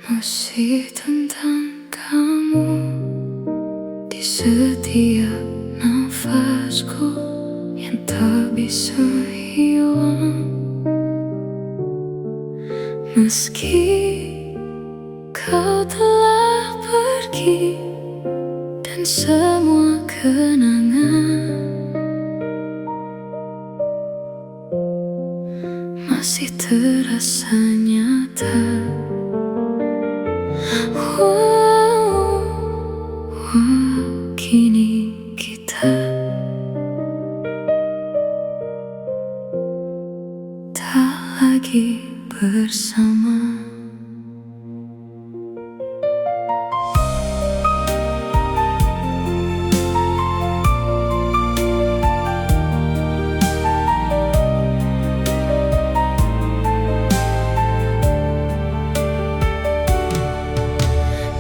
Masih tentang kamu di setiap nafasku yang tak bisa hilang. Meski kau telah pergi dan semua kenangan masih terasa nyata. Kini kita tak lagi bersama.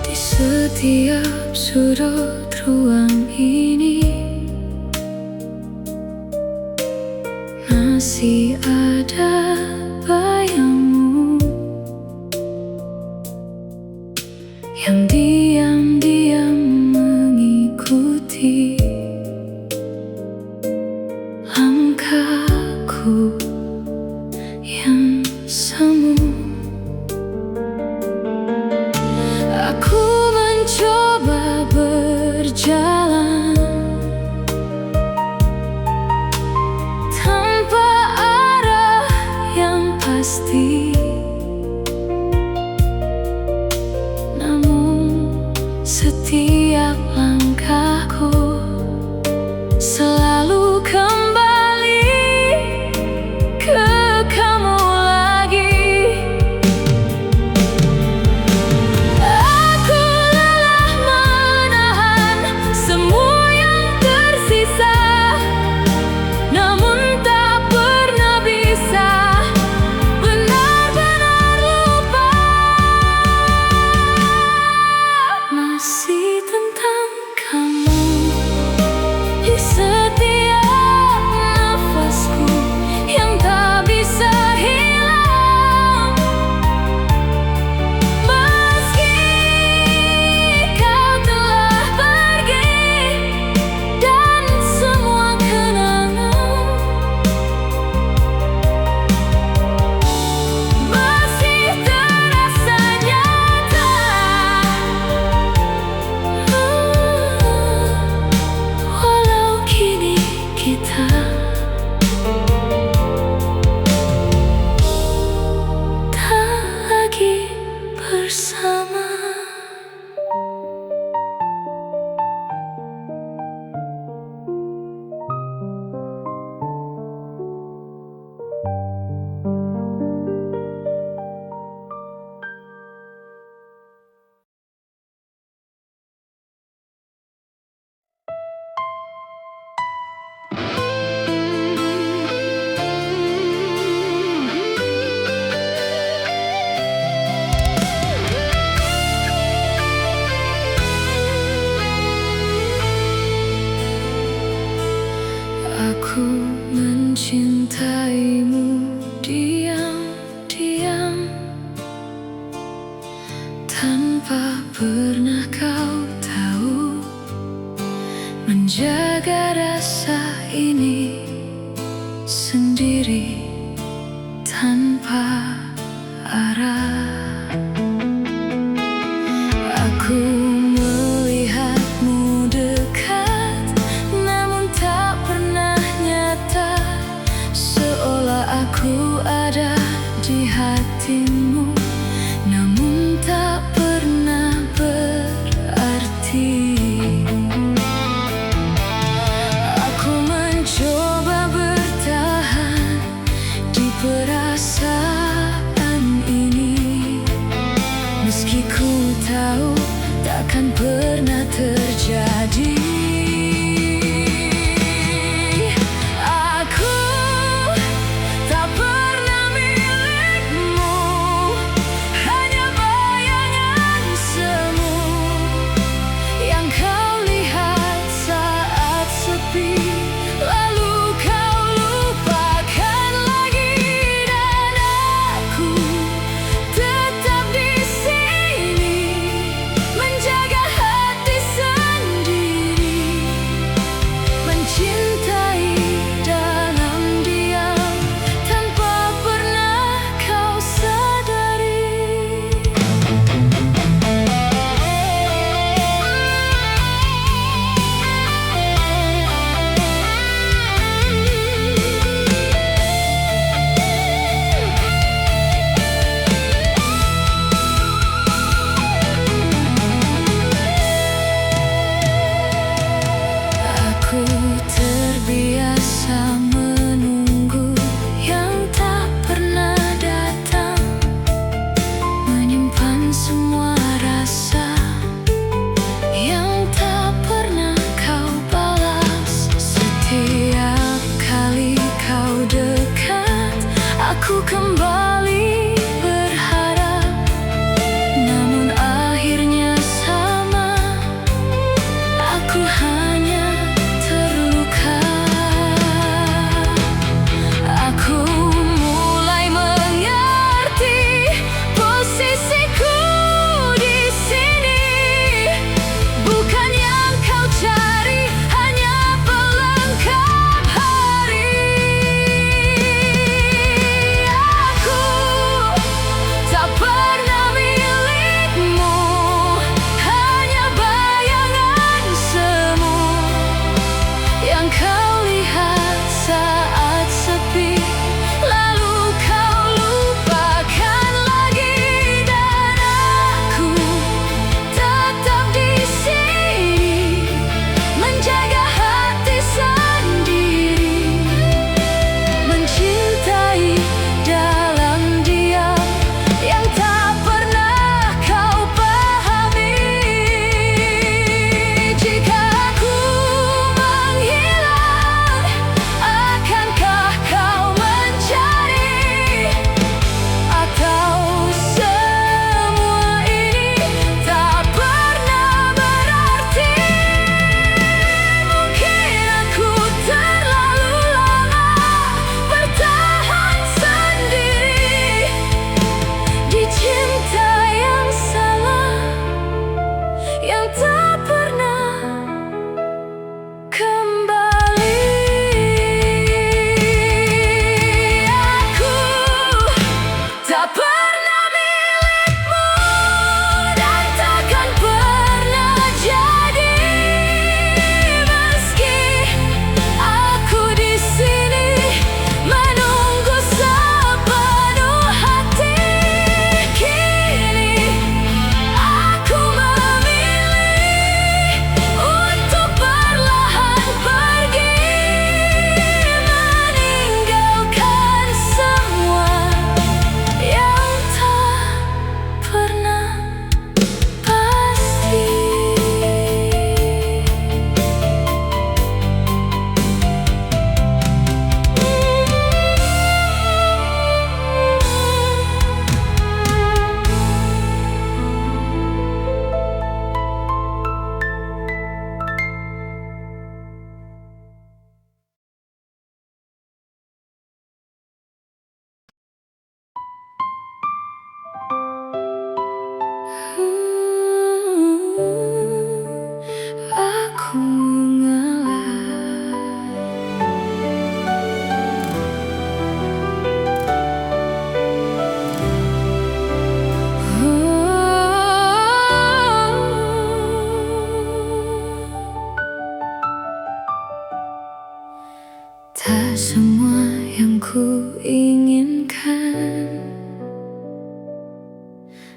Di setiap sudut ruang ini masih ada bayangmu yang diam-diam mengikuti langkahku yang semu. Aku mencoba berjalan tanpa arah yang pasti, namun setiap langkahku selalu kembali ke kamu lagi. Aku lelah menahan semua yang tersisa, namun tak pernah bisa benar-benar lupa. Masih tentang kamu di setiap nafasku yang tak bisa hilang. Meski kau telah pergi dan semua kenangan masih terasa nyata. Walau kini kita tak lagi bersama. Aku mencintaimu diam-diam tanpa pernah kau tahu. Menjaga rasa ini sendiri tanpa arah. Aku melihatmu dekat, namun tak pernah nyata. Seolah aku ada di hatimu, namun tak pernah berarti.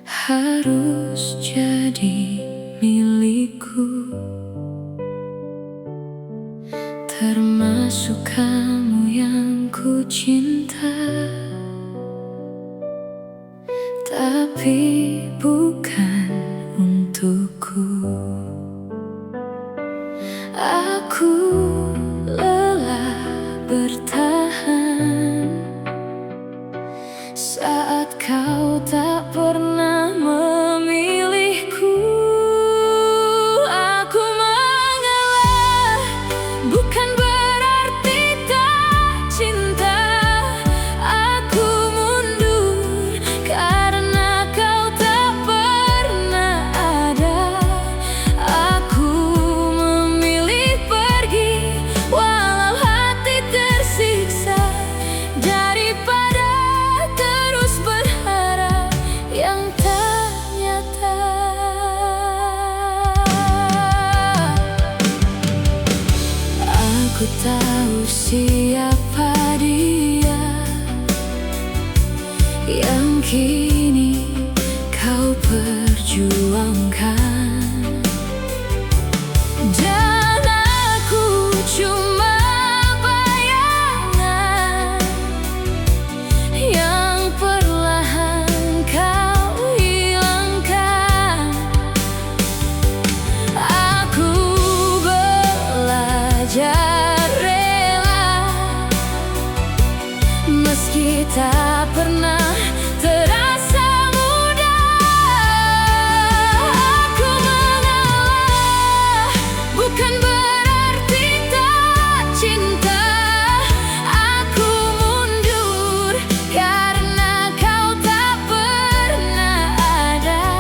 harus jadi milikku, termasuk kamu yang ku cinta. Tapi bukan untukku. Aku lelah bertahan saat kau tak pernah memilihku. Aku mengalah, bukan berarti tak cinta. Aku mundur karena kau tak pernah ada. Aku memilih pergi walau hati tersiksa, daripada terus berharap yang tak nyata. Aku tahu siapa dia yang kini kau perjuangkan, dan aku cuma bayangan yang perlahan kau hilangkan. Aku belajar rela meski tak pernah terasa mudah. Aku mengalah, bukan berarti tak cinta. Aku mundur karena kau tak pernah ada.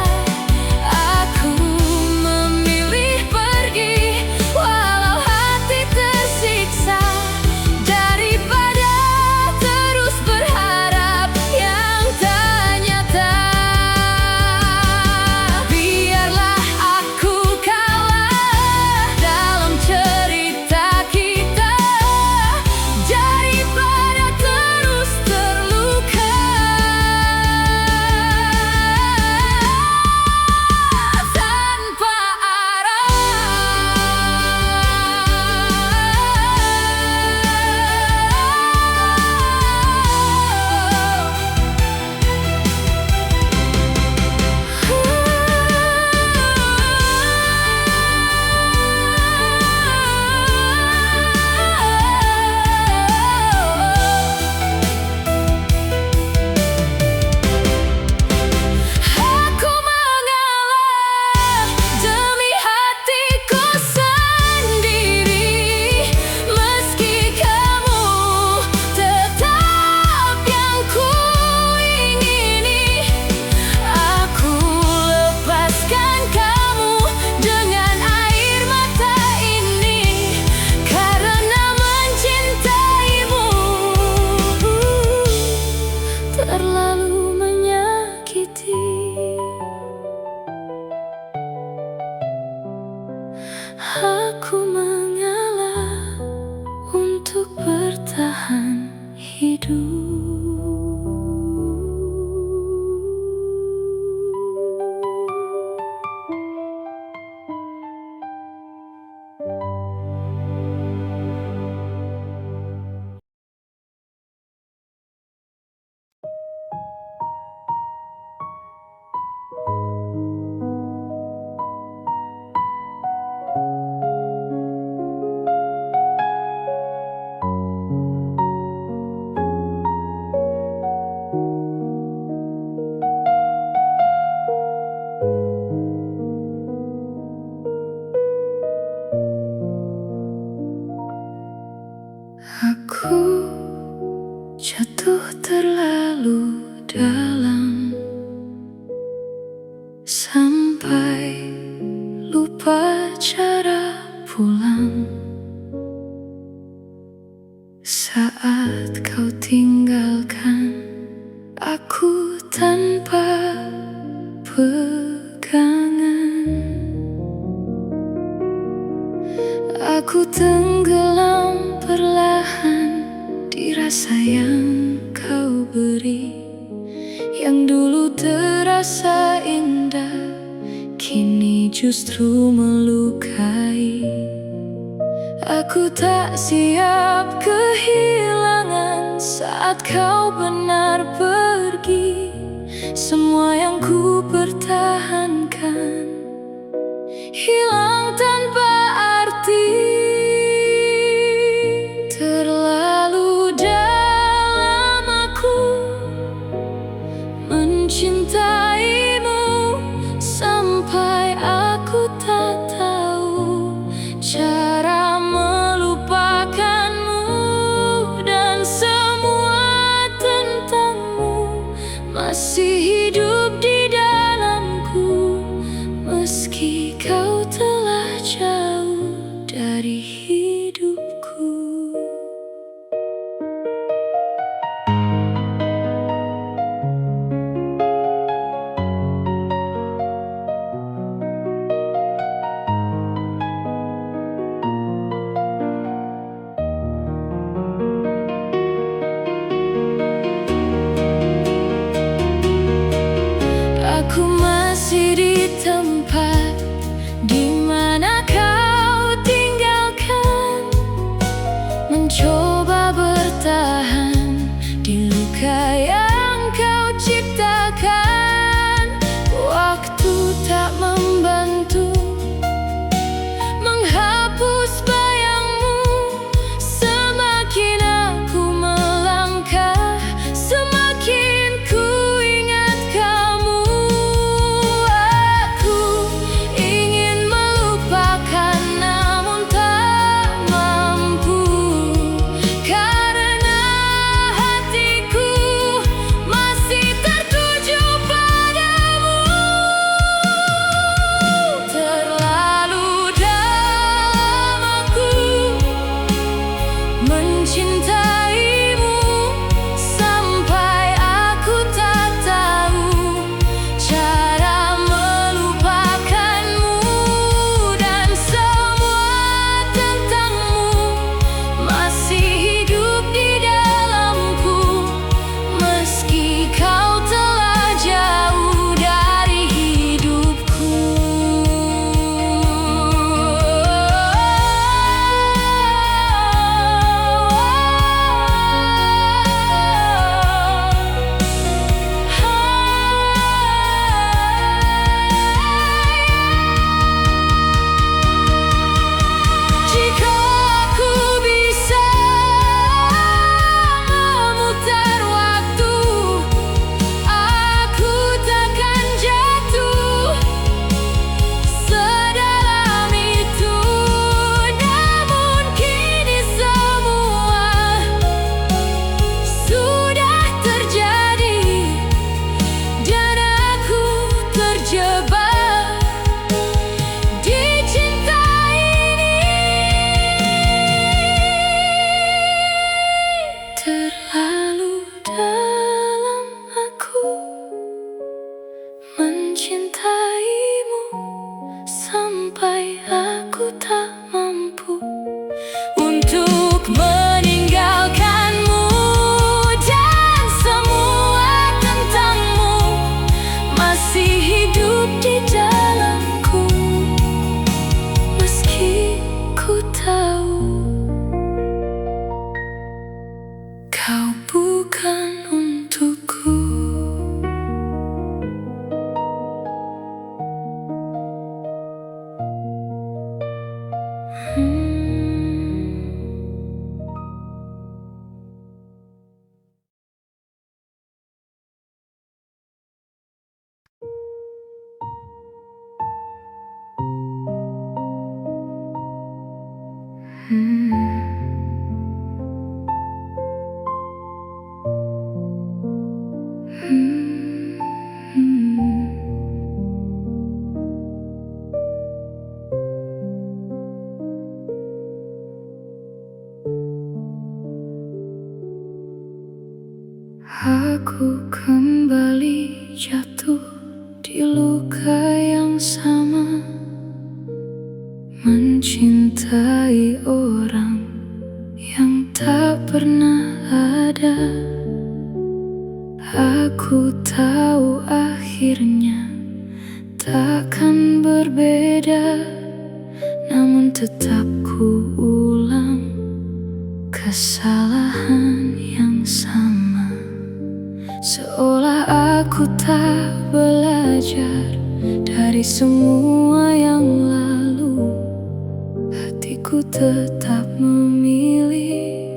Aku memilih pergi walau hati tersiksa, daripada terus berharap yang tak nyata. Biarlah aku kalah dalam cerita kita, daripada terus terluka tanpa aku mengalah demi hatiku sendiri, meski kamu tetap yang ku ingini. Aku lepaskan kamu dengan air mata ini, karena mencintaimu terlalu menyakiti. Aku mengalah untuk bertahan hidup. Aku jatuh terlalu dalam sampai lupa cara pulang. Saat kau tinggalkan aku tanpa pegangan, aku tenggelam perlahan di rasa yang kau beri, yang dulu terasa justru melukai. Aku tak siap kehilangan saat kau benar pergi. Semua yang ku pertahankan hilang tanpa arti. Terlalu dalam aku mencintaimu sampai aku tak tahu cara melupakanmu, dan semua tentangmu masih hidup di dalamku, meski kau telah jauh dari hidupku. Aku masih di tempat di mana kau tinggalkan, mencoba bertahan di luka yang kau ciptakan. Waktu tak membantu menghapus bayangmu, semakin aku melangkah, semakin ku ingat kamu. Aku ingin melupakan namun tak mampu, karena hatiku masih tertuju padamu. Terlalu dalam aku mencintaimu sampai aku tak tahu cara melupakanmu, dan semua tentangmu masih hidup di dalamku, meski kau telah jauh dari hidupku. Jika aku bisa memutar waktu, aku takkan jatuh sedalam itu. Namun kini semua sudah terjadi, dan aku terjebak di cinta ini. Terlalu dalam aku mencintaimu sampai aku tak mampu untuk meninggalkanmu, dan semua tentangmu masih hidup di dalamku, meski ku tahu kau bukan untukku. Aku kembali jatuh di luka yang sama, mencintai orang yang tak pernah ada. Aku tahu akhirnya takkan berbeda. belajar dari semua yang lalu. Hatiku tetap memilih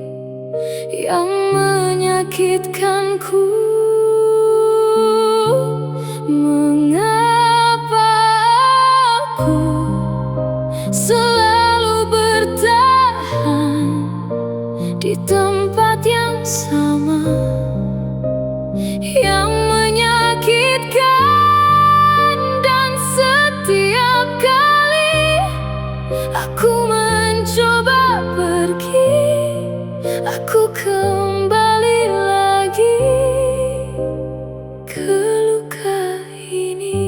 yang menyakitkanku. Mengapa aku selalu bertahan di tempat yang sama, yang menyakitkan, dan setiap kali aku mencoba pergi, aku kembali lagi ke luka ini.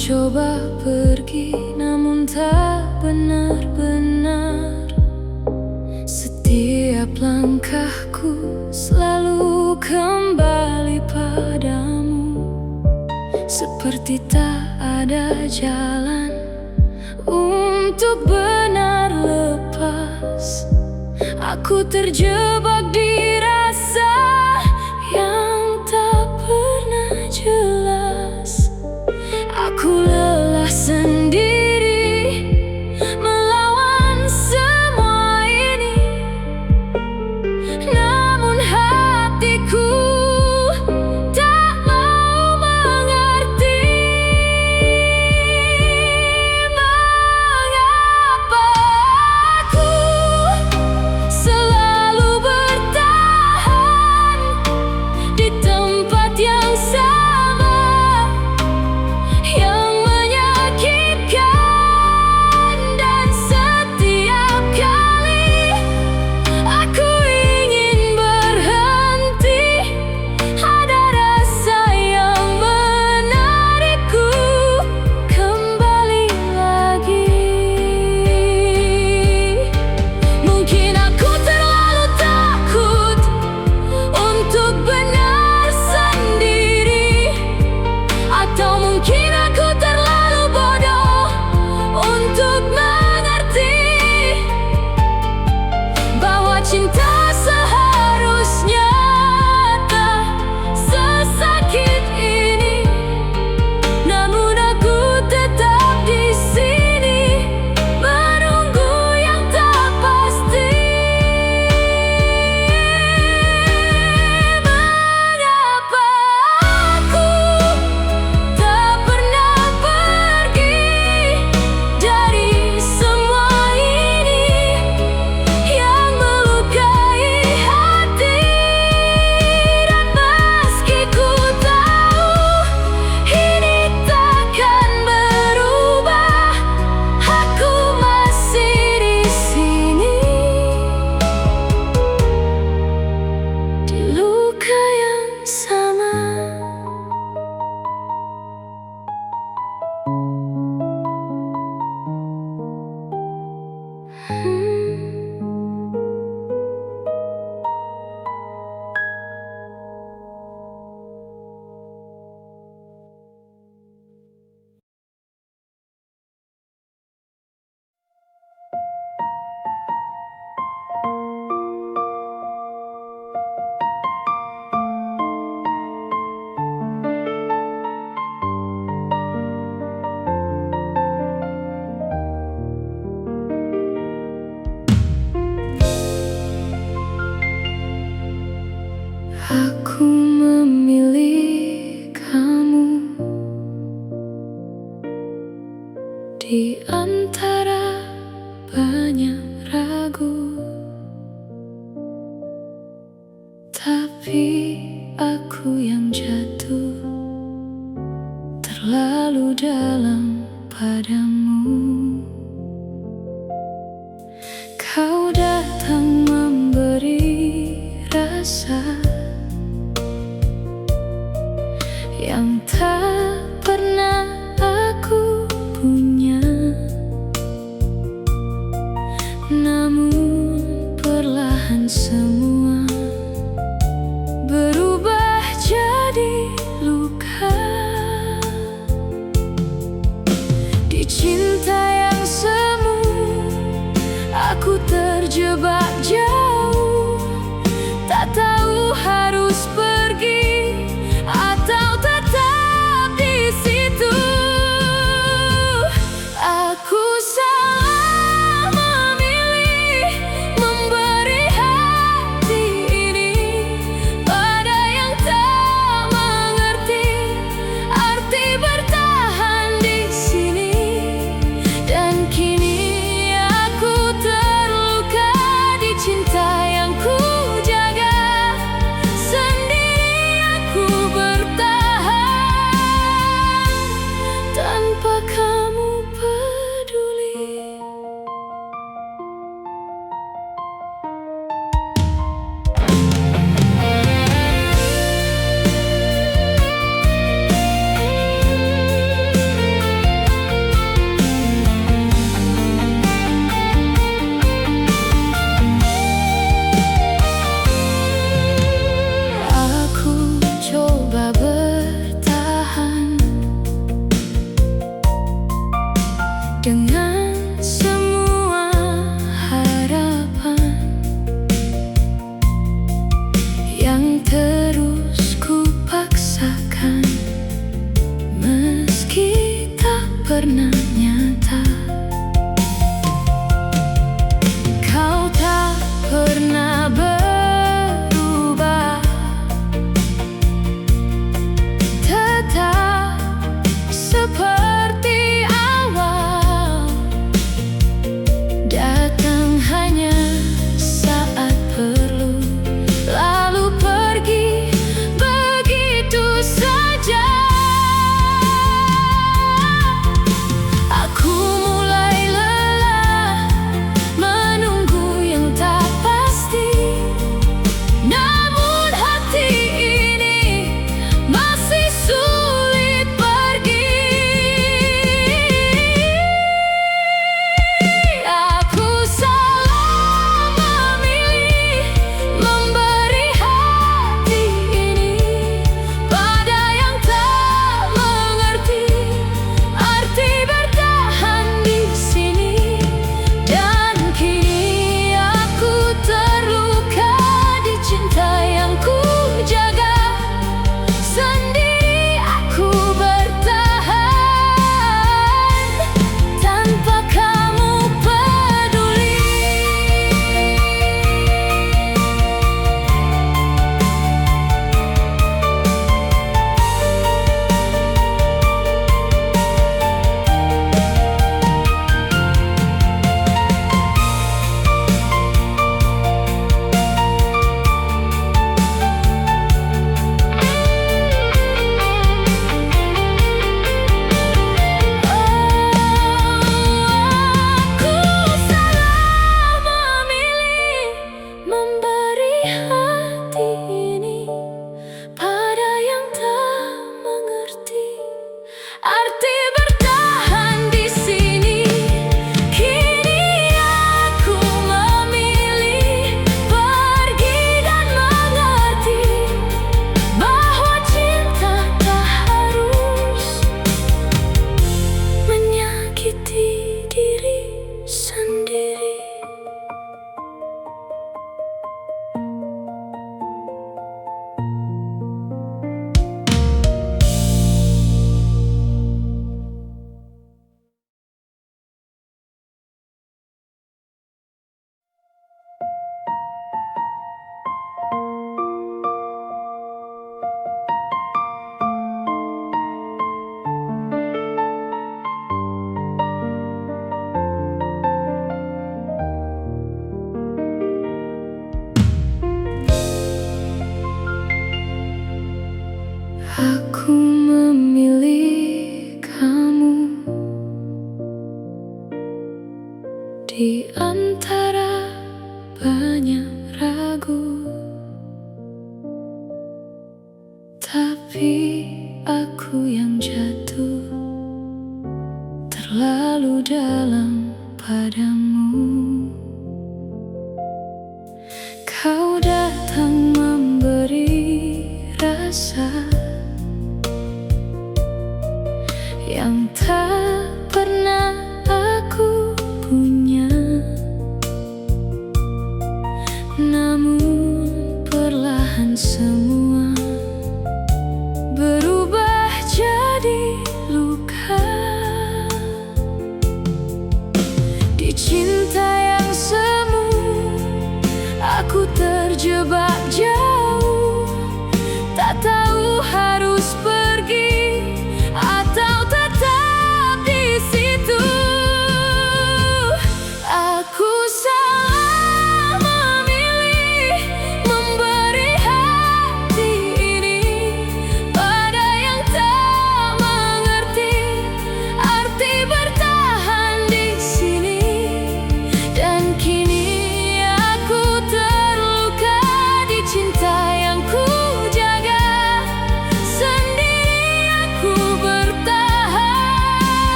Coba pergi, namun tak benar-benar. Setiap langkahku selalu kembali padamu, seperti tak ada jalan untuk benar lepas. Aku terjebak di rasa yang tak pernah jelas. Aku lelah sendiri melawan semua ini, namun hatiku tak mau mengerti. Mengapa aku selalu bertahan di tempat yang sama, yang menyakitkan, dan setiap kali aku ingin berhenti, ada rasa yang menarikku kembali lagi. Mungkin aku terlalu takut untuk benar sendiri, atau mungkin aku terlalu bodoh untuk mengerti bahwa cinta seharusnya tak sesakit ini. Namun aku tetap di sini menunggu yang tak pasti. Mengapa aku tak pernah pergi dari semua ini, yang melukai hati. Dan meski ku tahu ini takkan berubah, aku masih di sini di luka yang sama. Aku memilih kamu di antara banyak ragu, tapi aku yang jatuh terlalu dalam padamu. Kau datang memberi rasa yang tak pernah aku punya. Namun perlahan semua berubah jadi luka. Di cinta yang semu aku terjebak jauh, tak tahu harus pergi atau tetap di situ. Aku salah memilih memberi hati ini pada yang tak mengerti arti bertahan di sini. Dan kini aku terluka di cinta yang ku jaga. Sendiri aku bertahan tanpa kamu peduli. Aku coba bertahan dengan semua harapan yang terus ku paksakan, meski tak pernah nyata. Kau tak pernah berubah, tetap seperti awal. Datang hanya saat perlu, lalu pergi begitu saja. Aku mulai lelah menunggu yang tak pasti, namun hati ini masih sulit pergi. Aku salah memilih memberi hati ini pada yang tak mengerti arti bertahan di sini. Dan kini aku terluka di cinta yang ku jaga. Sendiri aku bertahan tanpa kamu peduli. Aku salah memilih memberi hati ini pada yang tak mengerti arti bertahan di sini. Kini aku memilih pergi dan mengerti bahwa cinta tak harus menyakiti diri sendiri. Aku memilih kamu di antara banyak ragu, tapi aku yang jatuh terlalu dalam padamu. Kau datang memberi rasa yang tak pernah aku punya, namun perlahan semua berubah jadi luka. Di cinta yang semu aku terjebak jauh, tak tahu harus pergi atau tetap di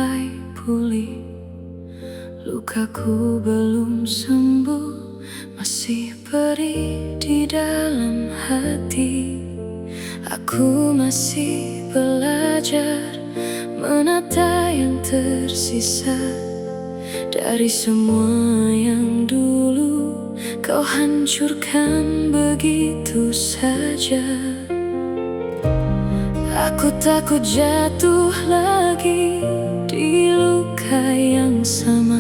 mulai pulih. Lukaku belum sembuh, masih perih di dalam hati. Aku masih belajar menata yang tersisa dari semua yang dulu kau hancurkan begitu saja. Aku takut jatuh lagi di luka yang sama.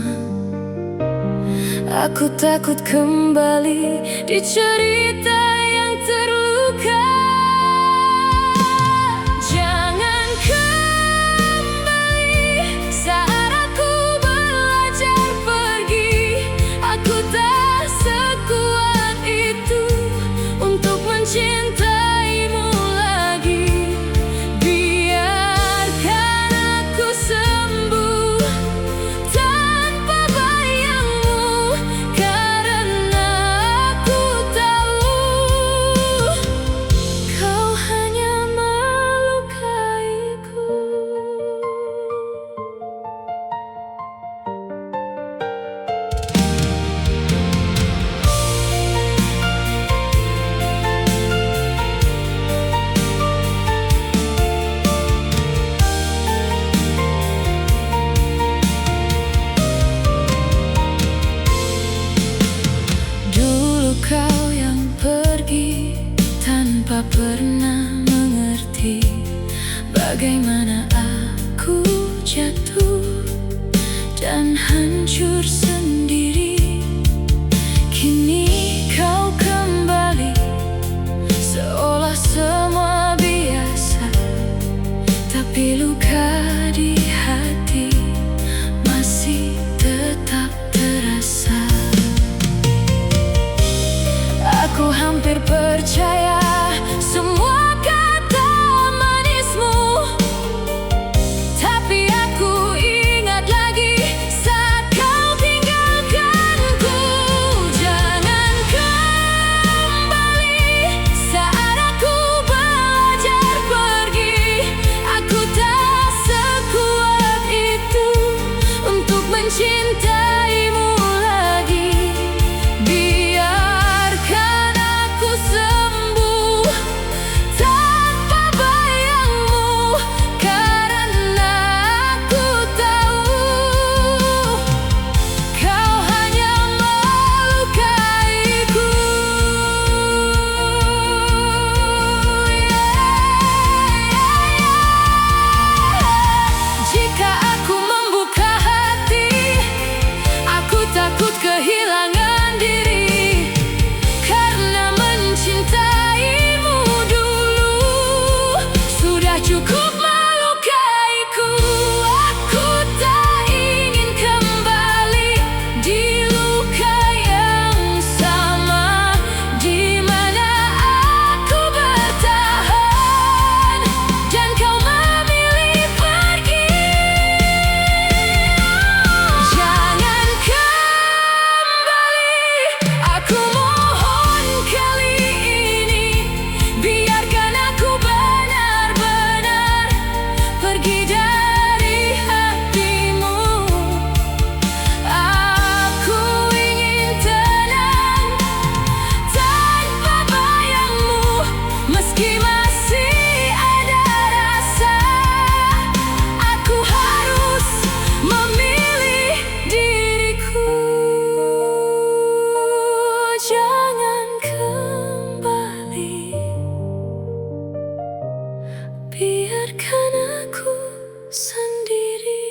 Aku takut kembali di cerita yang terluka. Jangan kembali saat aku belajar pergi. Aku tak sekuat itu untuk mencintaimu lagi. Biarkan aku sembuh tanpa bayangmu, karena aku tahu kau hanya melukaiku. Dulu kau yang pergi tanpa pernah mengerti bagaimana aku jatuh dan hancur sendiri. Kini kau kembali seolah semua biasa, tapi luka di hati masih tetap terasa. Aku hampir percaya semua kata manismu, tapi aku ingat lagi saat kau tinggalkanku. Jangan kembali saat aku belajar pergi. Aku tak sekuat itu untuk mencintaimu lagi. Biarkan aku sembuh tanpa bayangmu, karena aku tahu kau hanya melukaiku. Jika aku membuka hati, aku takut kehilangan diri, karena mencintaimu dulu sudah cukup melukaiku. Aku tak ingin kembali di luka yang sama, di mana aku bertahan dan kau memilih pergi. Jangan kembali, aku mohon kali ini. Biarkan aku benar-benar pergi dari hatimu. Aku ingin tenang tanpa bayangmu, meski masih ada rasa. Aku harus memilih diriku. Jangan kembali, biarkan aku sendiri.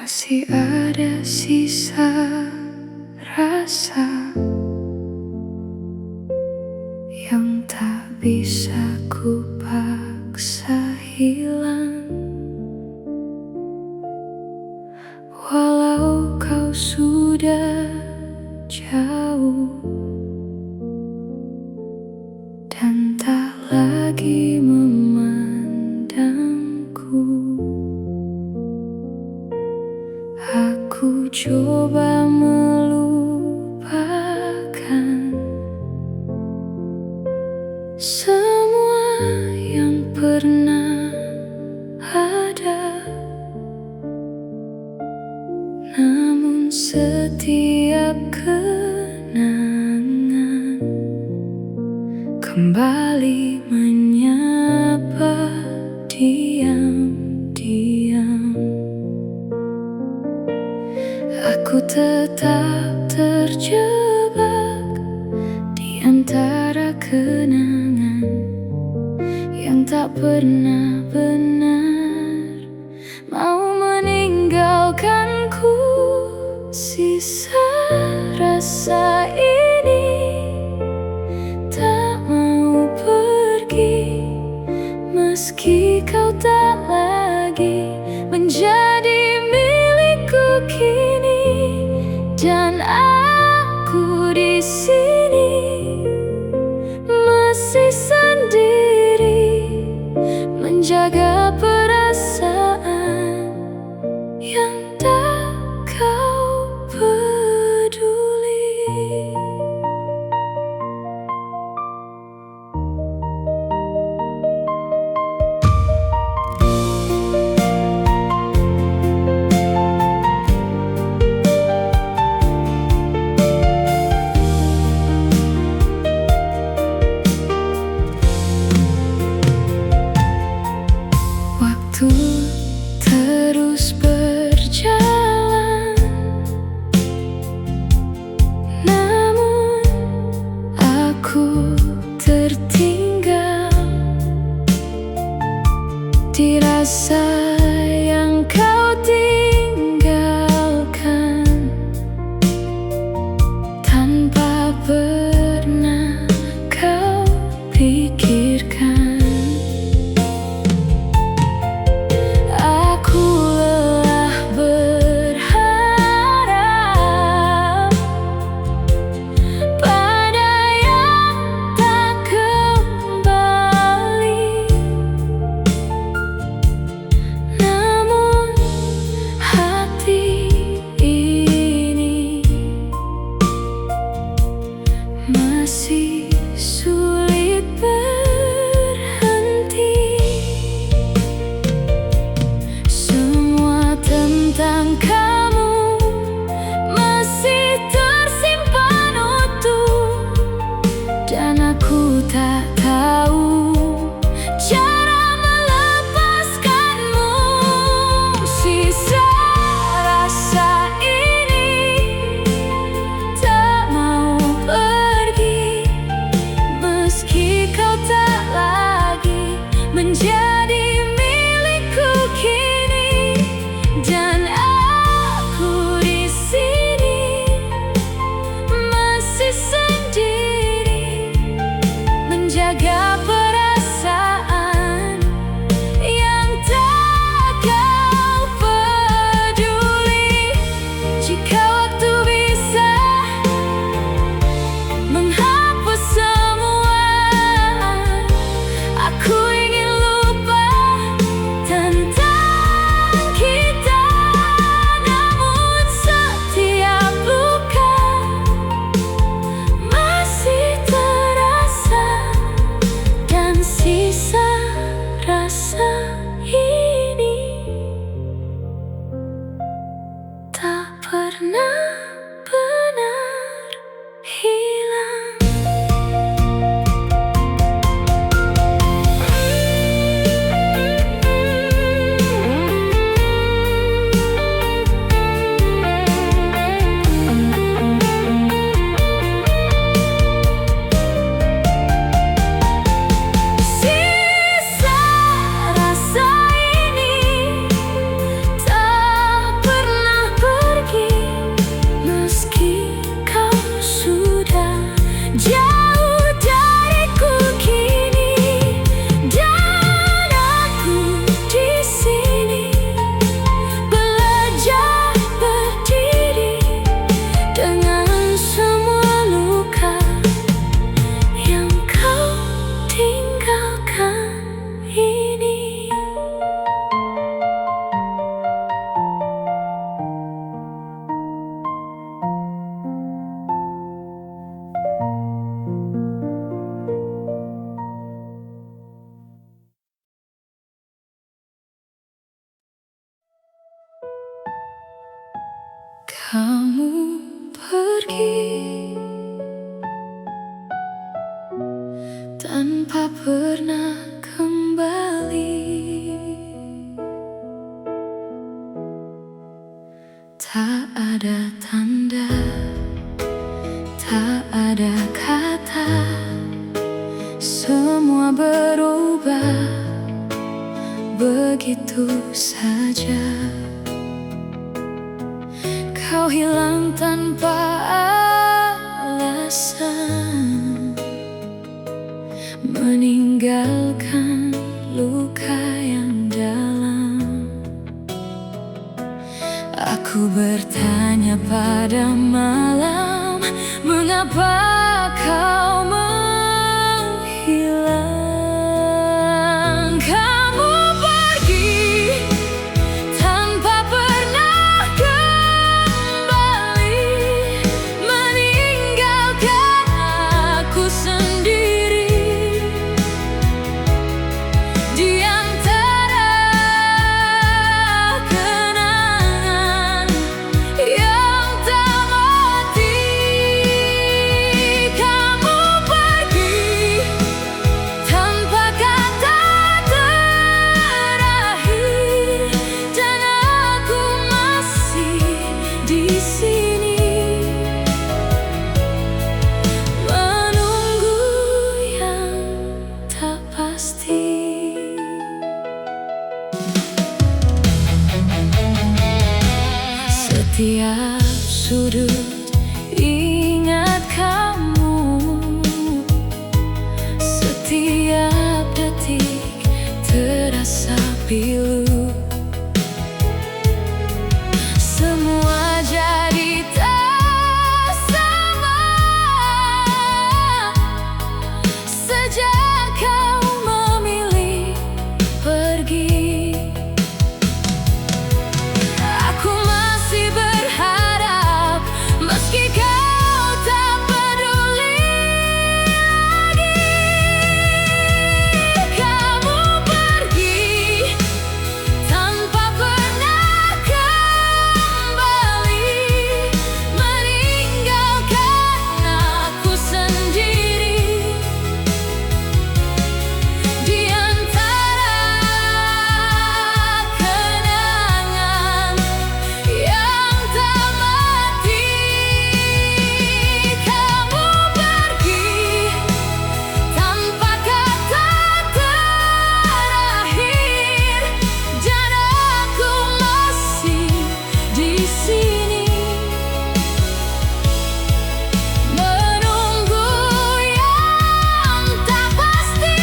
Masih ada sisa rasa yang tak bisa bisa ku paksa hilang. Walau kau sudah jauh dan tak lagi memandangku, aku coba melupakan semua yang pernah ada. Namun setiap kenangan kembali menyapa diam-diam. Aku tetap terjebak di antara kenangan yang tak pernah benar mau meninggalkanku. Sisa rasa ini tak mau pergi, meski kau tak lagi menjadi milikku kini. Dan aku di sini masih sendiri, menjaga perasaan yang tak kau peduli. Waktu terus berjalan, namun aku tertinggal di rasa yang kau tinggalkan, tanpa pernah kau pikirkan. Masih sulit berharap kamu pergi tanpa pernah kembali. Tak ada tanda, tak ada kata, semua berubah begitu saja. Kau hilang tanpa alasan, meninggalkan luka yang dalam. Aku bertanya pada malam, mengapa kau menghilang? Kamu pergi tanpa pernah kembali, meninggalkan aku sendiri di antara kenangan yang tak mati. Kamu pergi tanpa kata terakhir, dan aku masih di sini menunggu yang tak pasti. Setiap sudut ingat kamu, setiap detik terasa pilu. Semua jadi tak sama sejak kau memilih pergi. Aku masih berharap, meski kau tak peduli lagi. Kamu pergi tanpa pernah kembali, meninggalkan aku sendiri di antara kenangan yang tak mati. Kamu pergi tanpa kata terakhir, dan aku masih di sini menunggu yang tak pasti.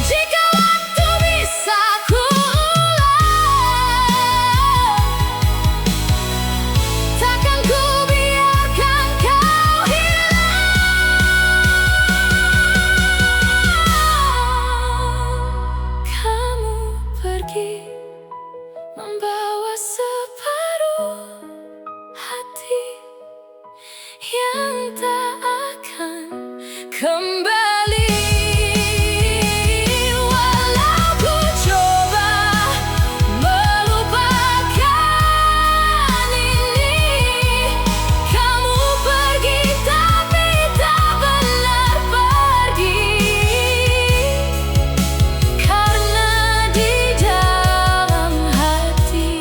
Jika waktu bisa ku ulang, takkan ku biarkan kau hilang. Kamu pergi membawa separuh hati yang tak akan kembali. Walau ku coba melupakan ini, kamu pergi tapi tak benar pergi. Karena di dalam hati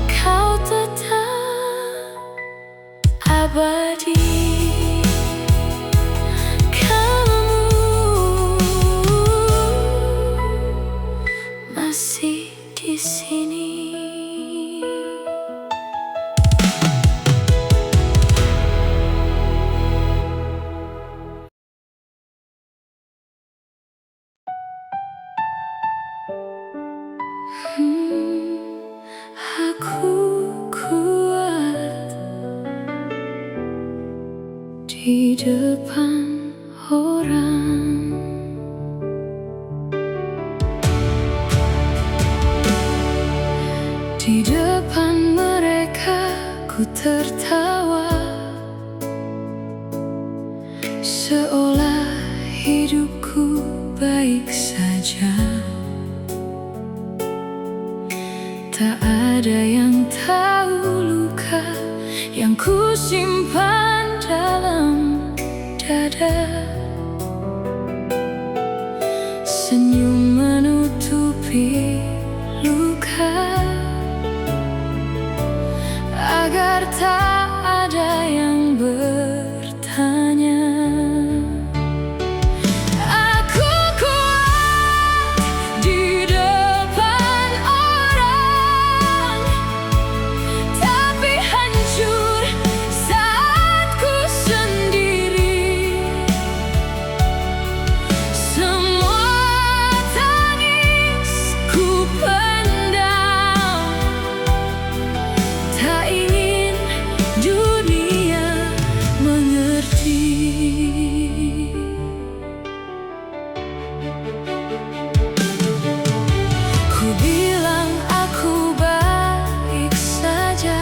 kau tetap abadi. Kamu masih di sini. Aku kuat di depan orang, di depan mereka ku tertawa, seolah hidupku baik saja. dada. Senyum menutupi luka agar tak ada yang bertanya. Aku kuat di depan orang, tapi hancur saat ku sendiri. Semua tangis ku pendam, tak ingin dunia mengerti. Ku bilang aku baik saja,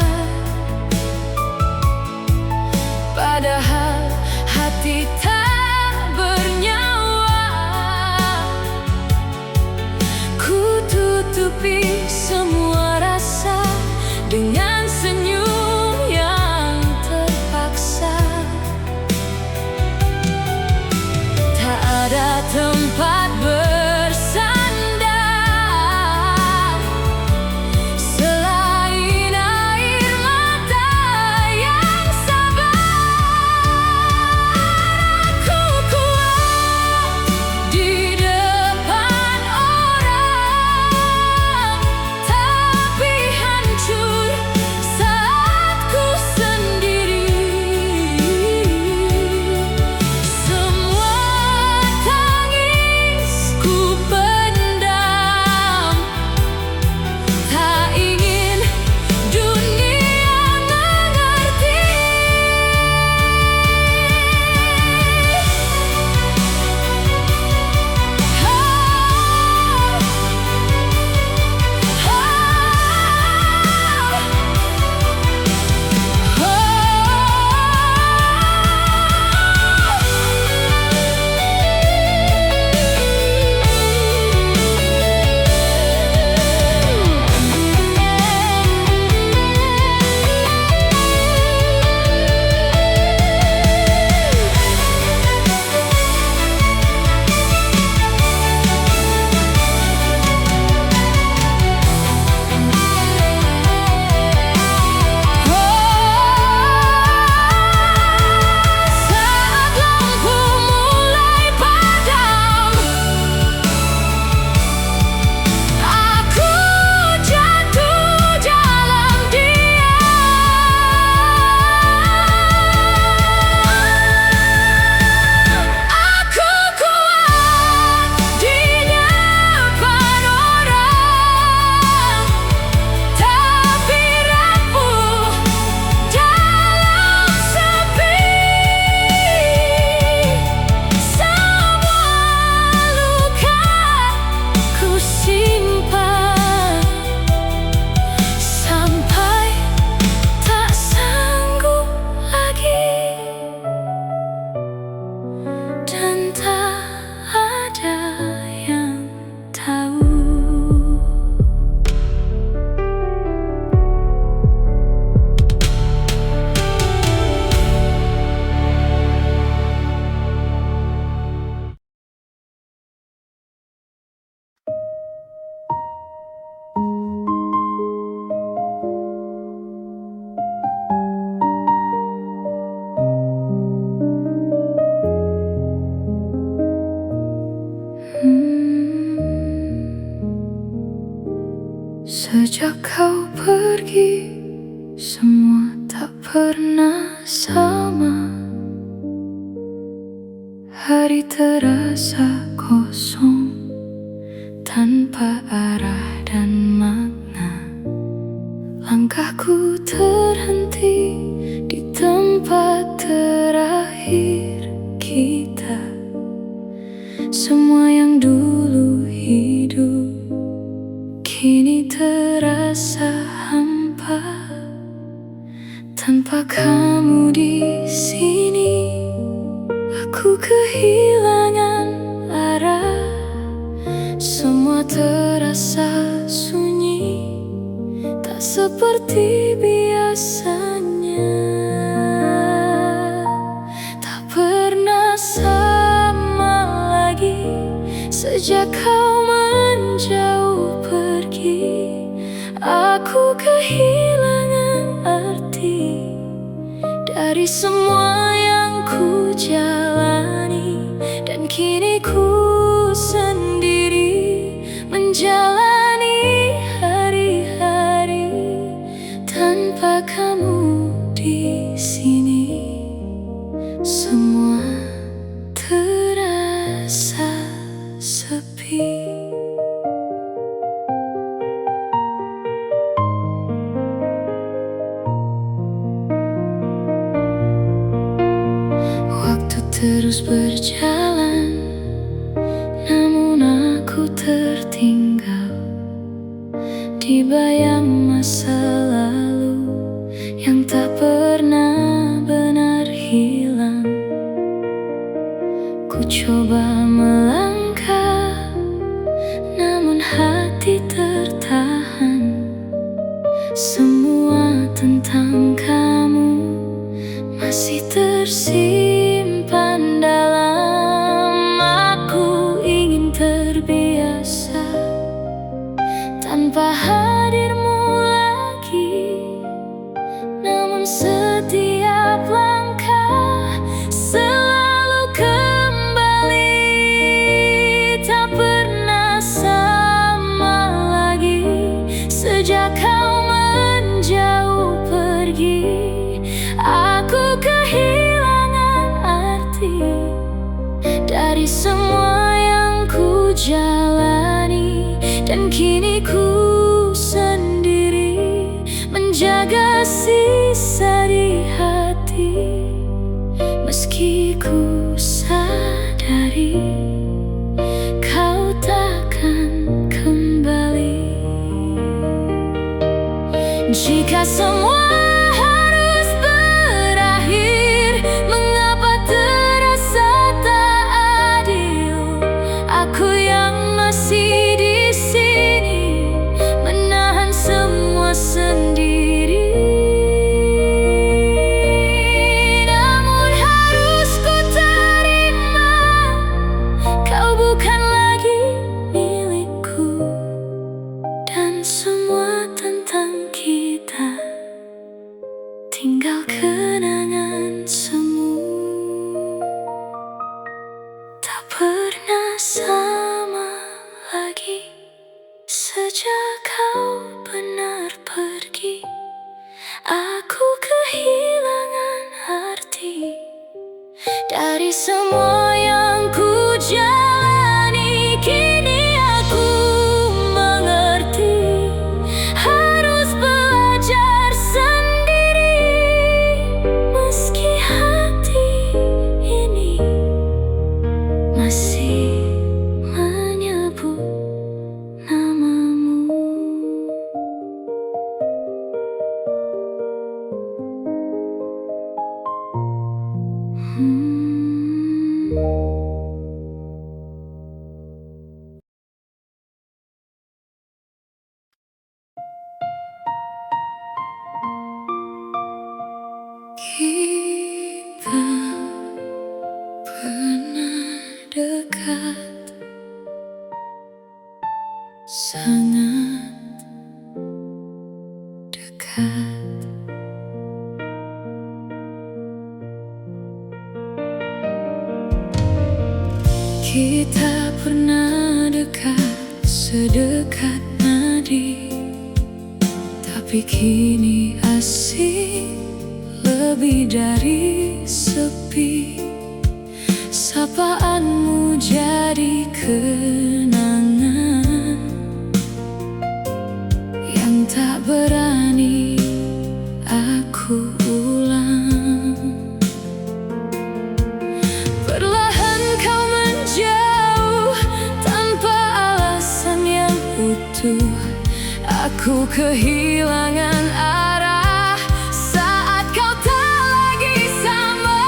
padahal hati tak bernyawa. Ku tutupi semua rasa dengan senyum yang terpaksa. Tak ada tempat bersandar selain air mata yang sabar. Aku kuat di depan orang, tapi hancur saat ku sendiri. Semua tangis ku pendam, tak ingin dunia mengerti. Saat lampu mulai padam, aku jatuh dalam diam. Aku kuat di depan orang, tapi rapuh dalam sepi. Semua luka ku simpan sampai tak sanggup lagi, dan tak ada yang tahu. Sejak kau pergi, semua tak pernah sama. Hari terasa kosong, tanpa arah dan makna. Langkahku terhenti di tempat terakhir kita. Semua yang dulu hidup kini terasa hampa. Tanpa kamu di sini, aku kehilangan arah. Semua terasa sunyi, tak seperti biasanya. Tak pernah Sejak kau menjauh pergi, aku kehilangan arti dari semua yang ku jalani. Dan kini ku sendiri menjalani hari-hari tanpa kamu di sini. Semua terasa sepi. Waktu terus berjalan, namun aku tertinggal di bayang masa lalu yang tak pernah benar hilang. Ku coba melangkah, namun hati tertahan. Semua tentang kamu masih tersimpan dalam. Aku ingin terbiasa tanpa hadirmu lagi, namun setiap langkah selalu kembali. Tak pernah sama lagi sejak kau menjauh pergi. Aku kehilangan arti dari semua yang ku jalani. Dan kini ku sendiri menjaga sisa di hati, meski ku sadari kau takkan kembali. Jika semua harus berakhir, mengapa terasa tak adil? Aku yang masih di sini menahan semua sendiri. Namun harus ku terima, kau bukan lagi milikku. Dan semua tentang kita tinggal kenangan semu. Tak pernah sama lagi sejak kau benar pergi. Aku kehilangan arti dari semua yang ku jalani. Kini aku mengerti, harus belajar sendiri, meski hati ini masih menyebut namamu. Kita pernah dekat, sangat dekat. Kita pernah dekat, sedekat nadi. Tapi kini asing, lebih dari sepi. Sapaanmu jadi kenangan yang tak berani aku ulang. Perlahan kau menjauh tanpa alasan yang utuh. Aku kehilangan arah saat kau tak lagi sama.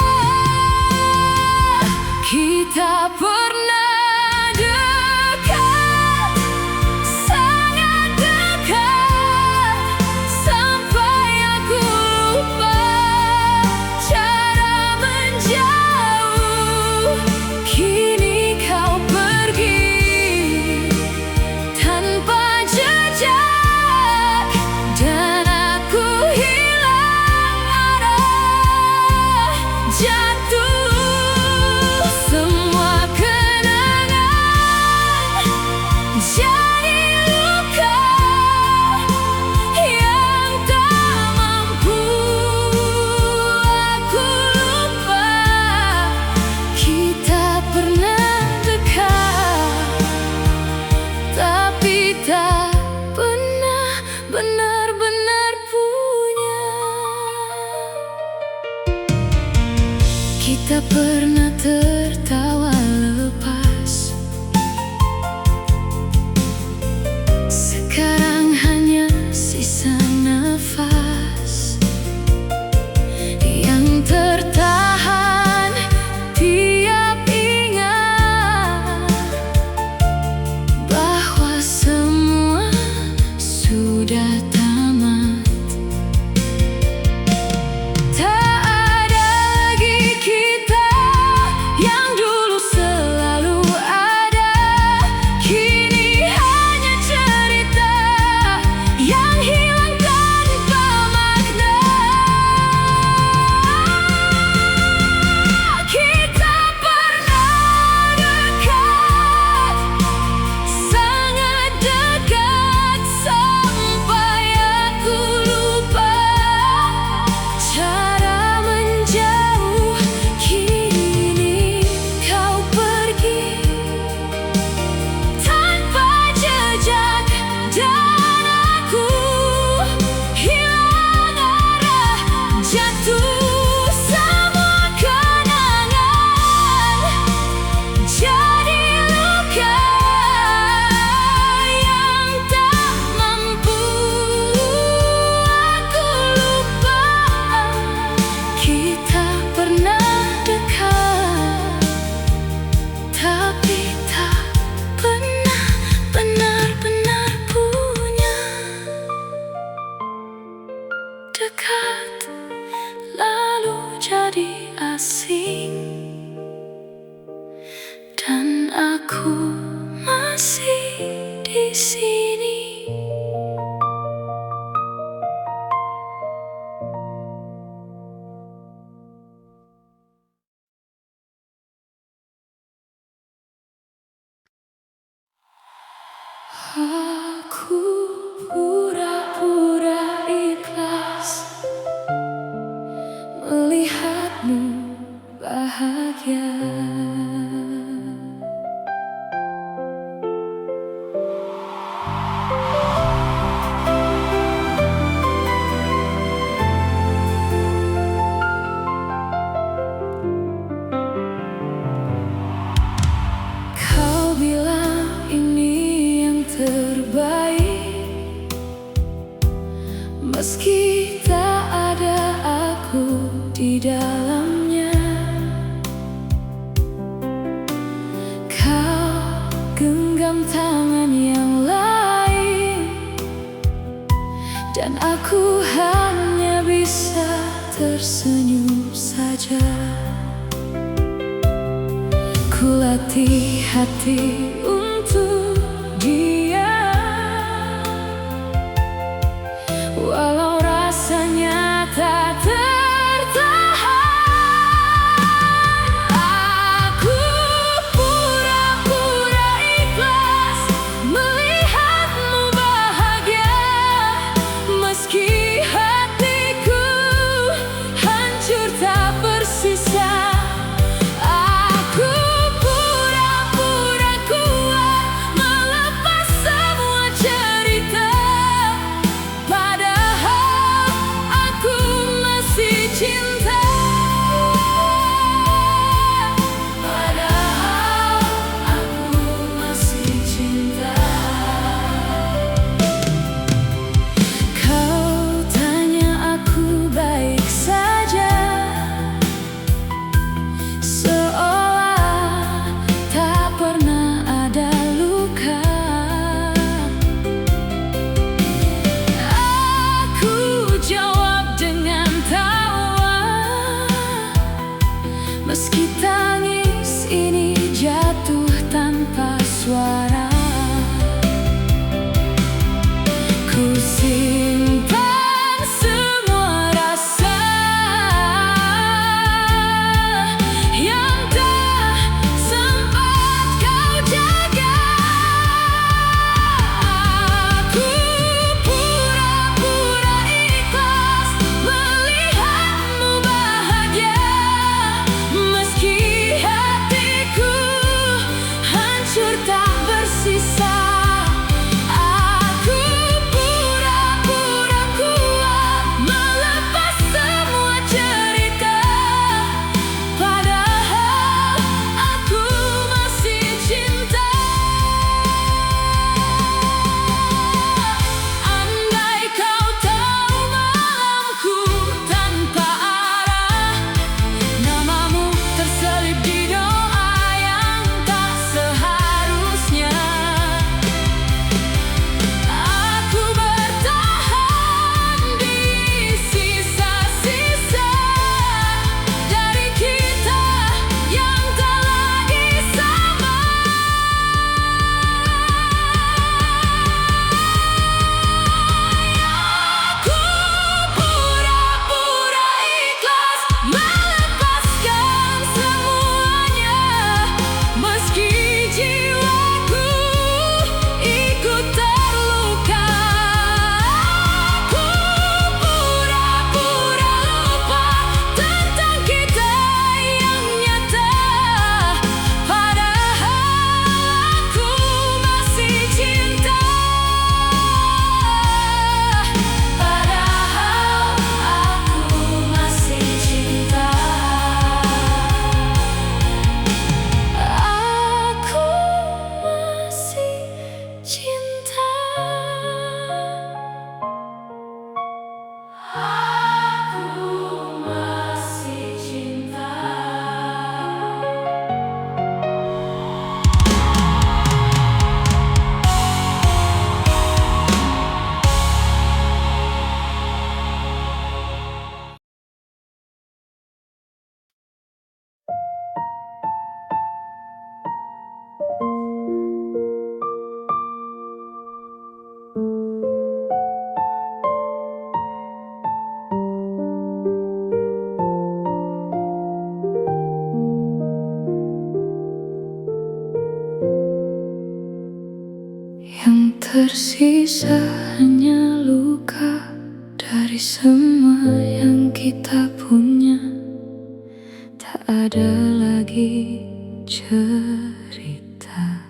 Kita pernah dekat, sangat dekat, sampai aku lupa cara menjauh. Kini kau pergi Kita pernah tertawa lepas, sekarang hanya sisa nafas yang tertahan tiap ingat bahwa semua sudah tamat. Tak ada lagi kita yang dulu selalu ada, kini hanya cerita yang hilang tanpa makna. Kita pernah dekat, sangat dekat, sampai aku lupa cara menjauh. Kini kau pergi tanpa jejak, dan aku hilang arah, jatuh semua kenangan jadi luka yang tak mampu aku lupa. Kita pernah dekat, tapi tak pernah benar-benar punya. Dekat lalu jadi asing, dan aku masih di sini. Aku pura-pura ikhlas melihatmu bahagia. Kau bilang ini yang terbaik, meski tak ada aku di dalamnya. Kau genggam tangan yang lain, dan aku hanya bisa tersenyum saja. Ku latih hati untuk diam, walau rasanya tak tertahan. Aku pura-pura ikhlas melihatmu bahagia, meski hatiku hancur tak bersisa. Aku pura-pura kuat melepas semua cerita, padahal aku masih cinta. Padahal aku masih cinta. Kau tanya aku baik saja, seolah tak pernah ada luka. Aku jawab dengan tawa, meski tangis ini jatuh tanpa suara. Ku simpan semua rasa yang tak sempat kau jaga. Aku pura-pura ikhlas melihatmu bahagia, meski hatiku hancur tak bersisa. tersisa hanya luka dari semua yang kita punya. Tak ada lagi cerita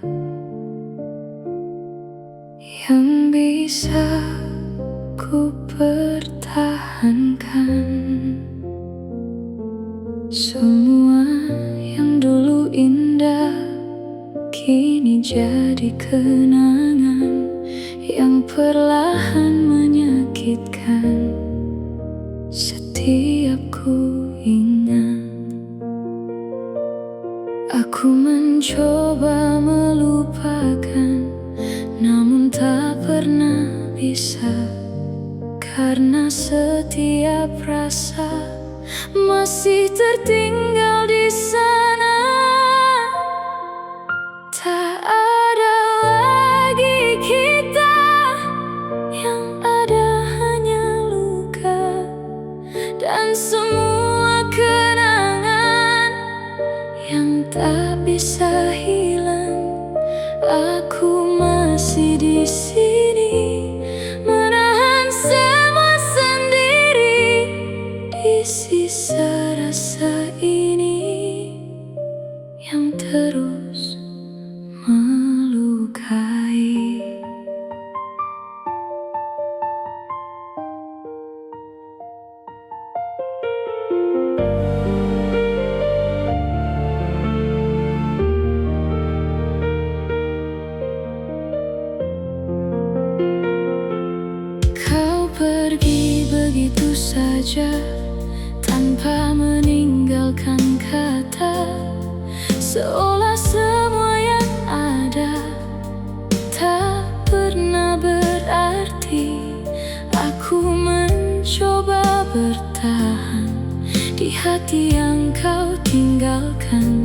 yang bisa ku pertahankan. Semua yang dulu indah kini jadi kenangan yang perlahan menyakitkan. Setiap ku ingat, aku mencoba melupakan, namun tak pernah bisa, karena setiap rasa masih tertinggal di sana. Tak ada lagi kita, yang ada hanya luka dan semua kenangan yang tak bisa hilang. Aku masih di sini, menahan semua sendiri. Di sisa rasa ini yang terus melukai. Kau pergi begitu saja tanpa meninggalkan kata, seolah semua yang ada tak pernah berarti. Aku mencoba bertahan di hati yang kau tinggalkan,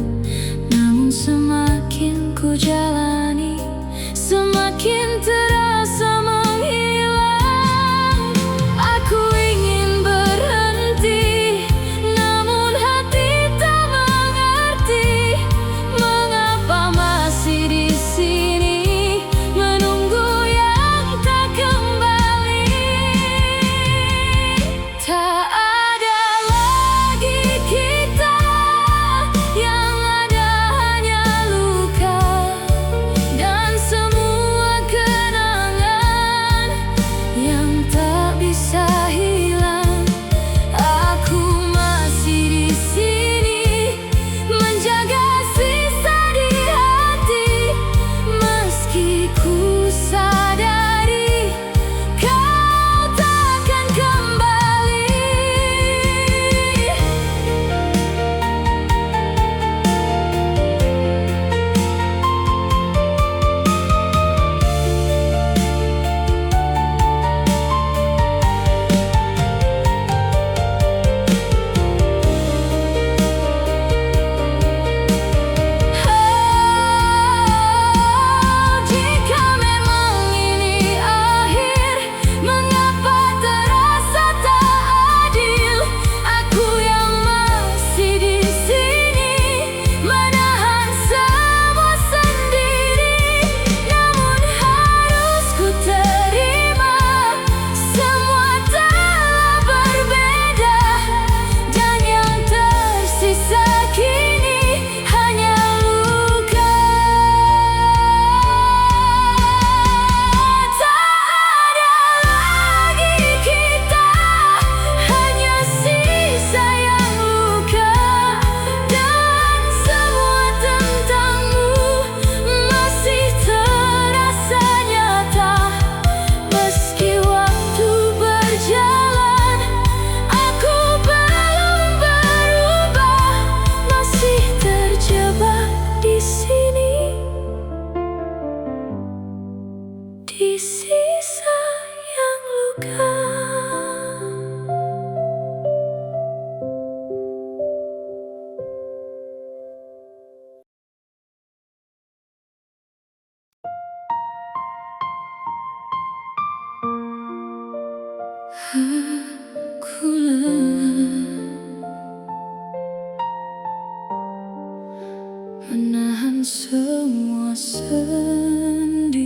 namun semakin ku jalani, semakin terasa menghilang. Aku ingin berhenti, namun hati tak mengerti. Mengapa masih di sini, menunggu yang tak kembali. Tak ada lagi kita, yang ada hanya luka dan semua kenangan yang tak bisa hilang. Aku masih di sini, menjaga sisa di hati, meski ku sadari kau takkan kembali. Jika memang ini akhir, mengapa terasa tak adil? Aku yang masih di sini, menahan semua sendiri. Namun harus ku terima, semua telah berbeda, dan yang tersisa kini hanya luka. Tak ada lagi kita, hanya sisa yang luka, dan semua tentangmu masih terasa nyata. Meski waktu berjalan, aku belum berubah, masih terjebak di sini, di sisa yang luka. Aku lelah menahan semua sendiri.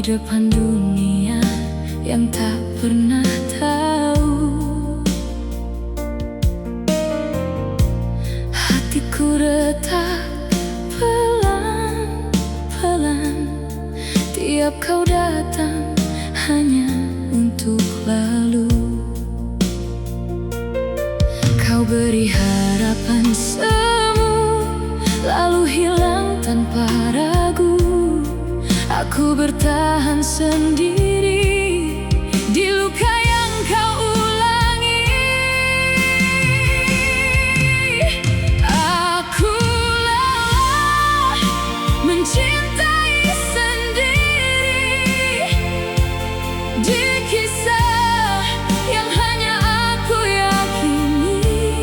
depan dunia yang tak pernah tahu. Hatiku retak pelan-pelan tiap kau datang hanya untuk lalu. Kau beri harapan semu, lalu hilang tanpa ragu. Aku bertahan sendiri di luka yang kau ulangi. Aku lelah mencintai sendiri di kisah yang hanya aku yakini.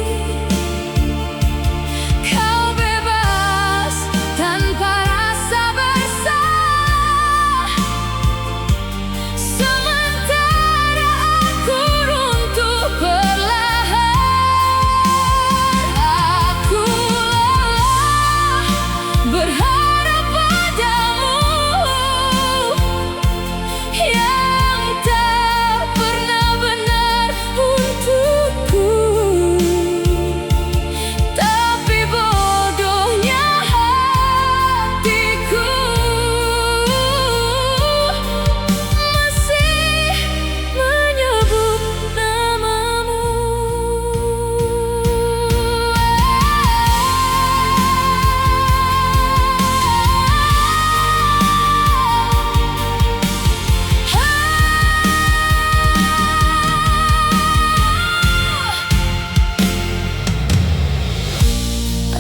Kau bebas tanpa rasa bersalah, sementara aku runtuh perlahan. Aku lelah berharap padamu yang tak pernah benar untukku. Tapi bodohnya hatiku masih menyebut namamu.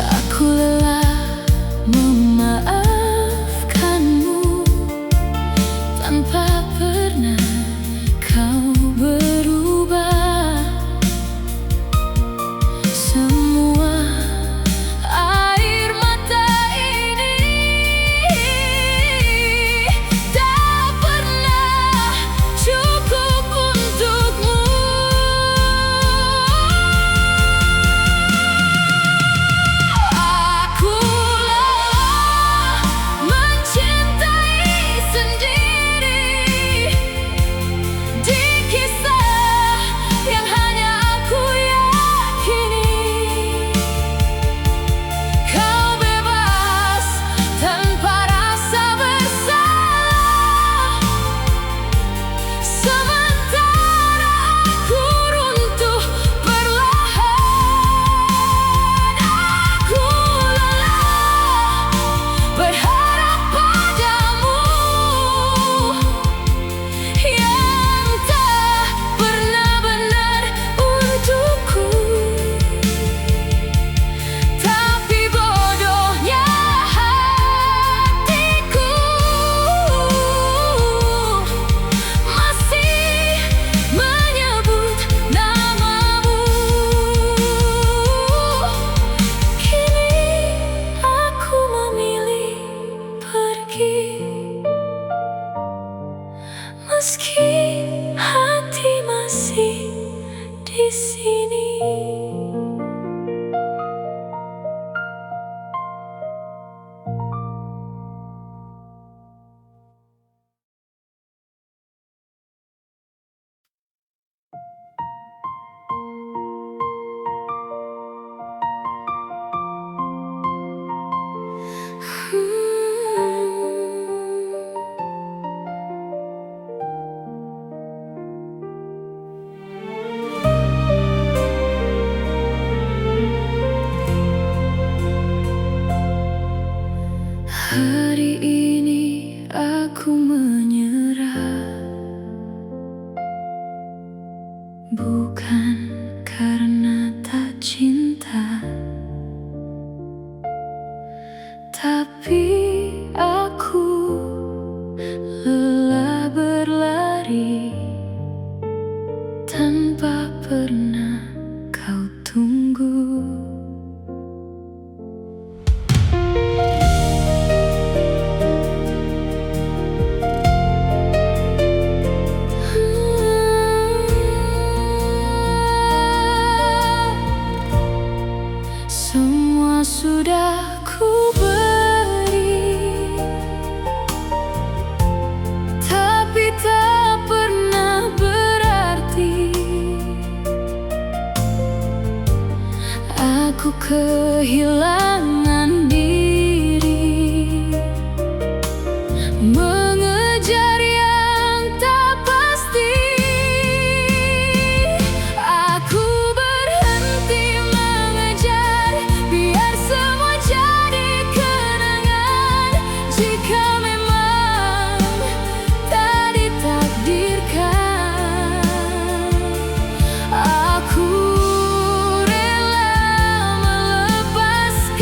Aku lelah memaafkanmu tanpa pernah kau berubah. Semua air mata ini tak pernah cukup untukmu. Aku lelah mencintai sendiri di kisah yang hanya aku yakini. Kau bebas tanpa rasa bersalah, sementara aku runtuh perlahan. Aku lelah berharap padamu yang tak pernah benar untukku. Tapi bodohnya hatiku masih menyebut namamu. Kini aku memilih pergi, meski hati masih di sini. Hari ini aku menyerah, bukan karena tak cinta, tapi aku lelah berlari tanpa pernah kau tunggu. mengejar yang tak pasti. Aku berhenti mengejar, biar semua jadi kenangan. Jika memang tak ditakdirkan, aku rela melepaskan.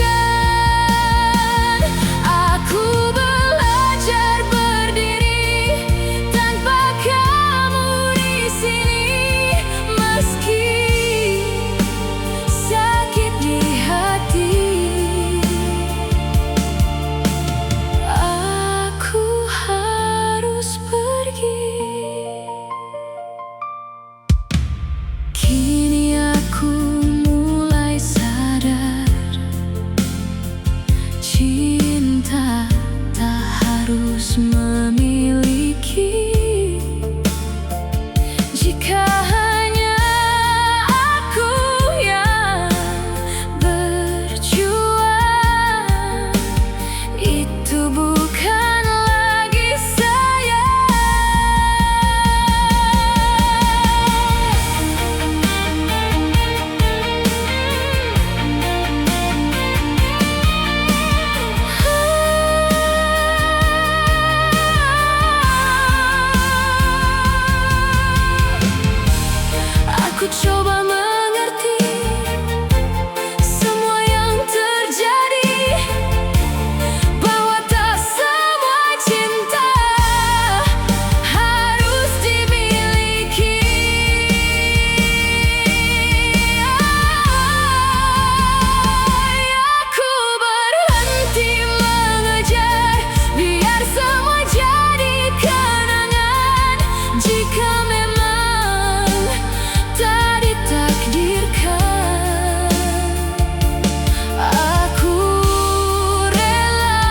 Aku belajar berdiri tanpa kamu di sini, meski sakit di hati. Aku harus pergi. Kini aku mulai sadar, cinta tak harus memiliki. Jika hanya aku yang berjuang, itu bukan lagi sayang. Aku coba mengerti semua yang terjadi, bahwa tak semua cinta harus dimiliki. Aku berhenti mengejar, biar semua jadi kenangan. Jika memang tak ditakdirkan, aku rela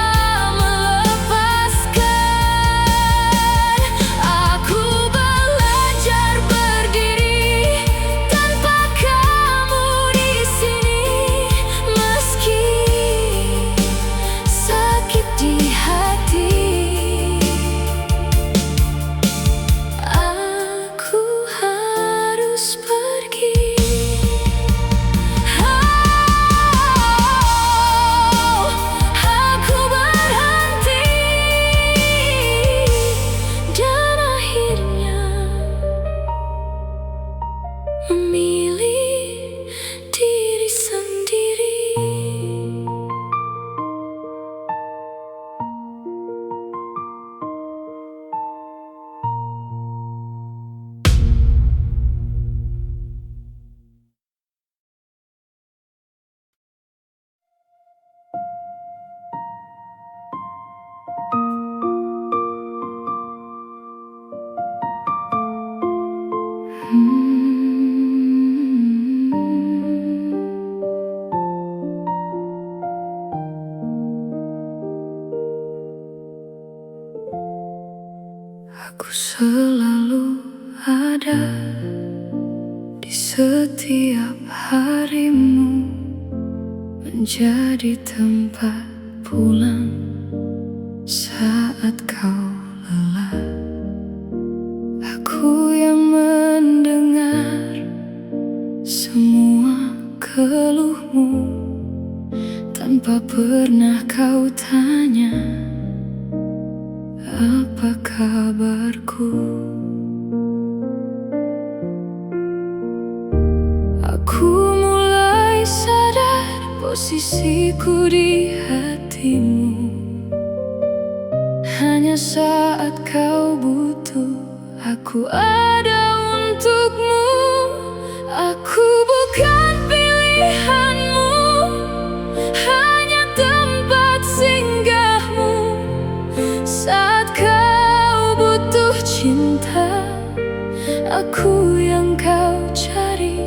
melepaskan. Aku belajar berdiri tanpa kamu di sini, meski sakit di hati. Aku harus pergi. Aku berhenti dan akhirnya memilih diri sendiri. Aku selalu ada di setiap harimu, menjadi tempat pulang saat kau lelah. Aku yang mendengar semua keluhmu, tanpa pernah kau tanya apa kabarku. Aku mulai sadar posisiku di hatimu. Hanya saat kau butuh, aku ada untukmu. Aku bukan pilihanmu, hanya tempat singgahmu. Saat kau butuh cinta, aku yang kau cari.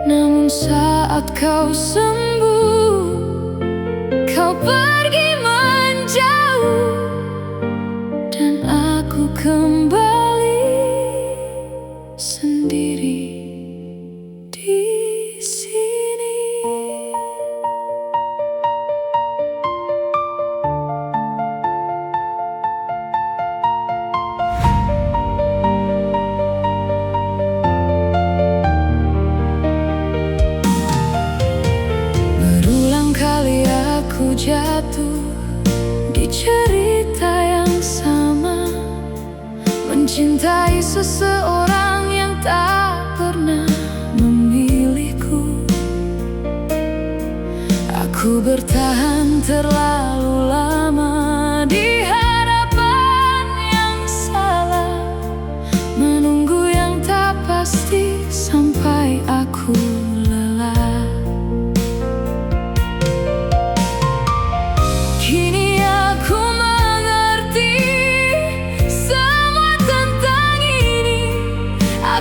Namun saat kau sembuh, kau pergi menjauh, dan aku kembali sendiri di sini. seseorang yang tak pernah memilihku. Aku bertahan terlalu lama di harapan yang salah, menunggu yang tak pasti sampai aku lelah. Kini aku mengerti semua tentang ini.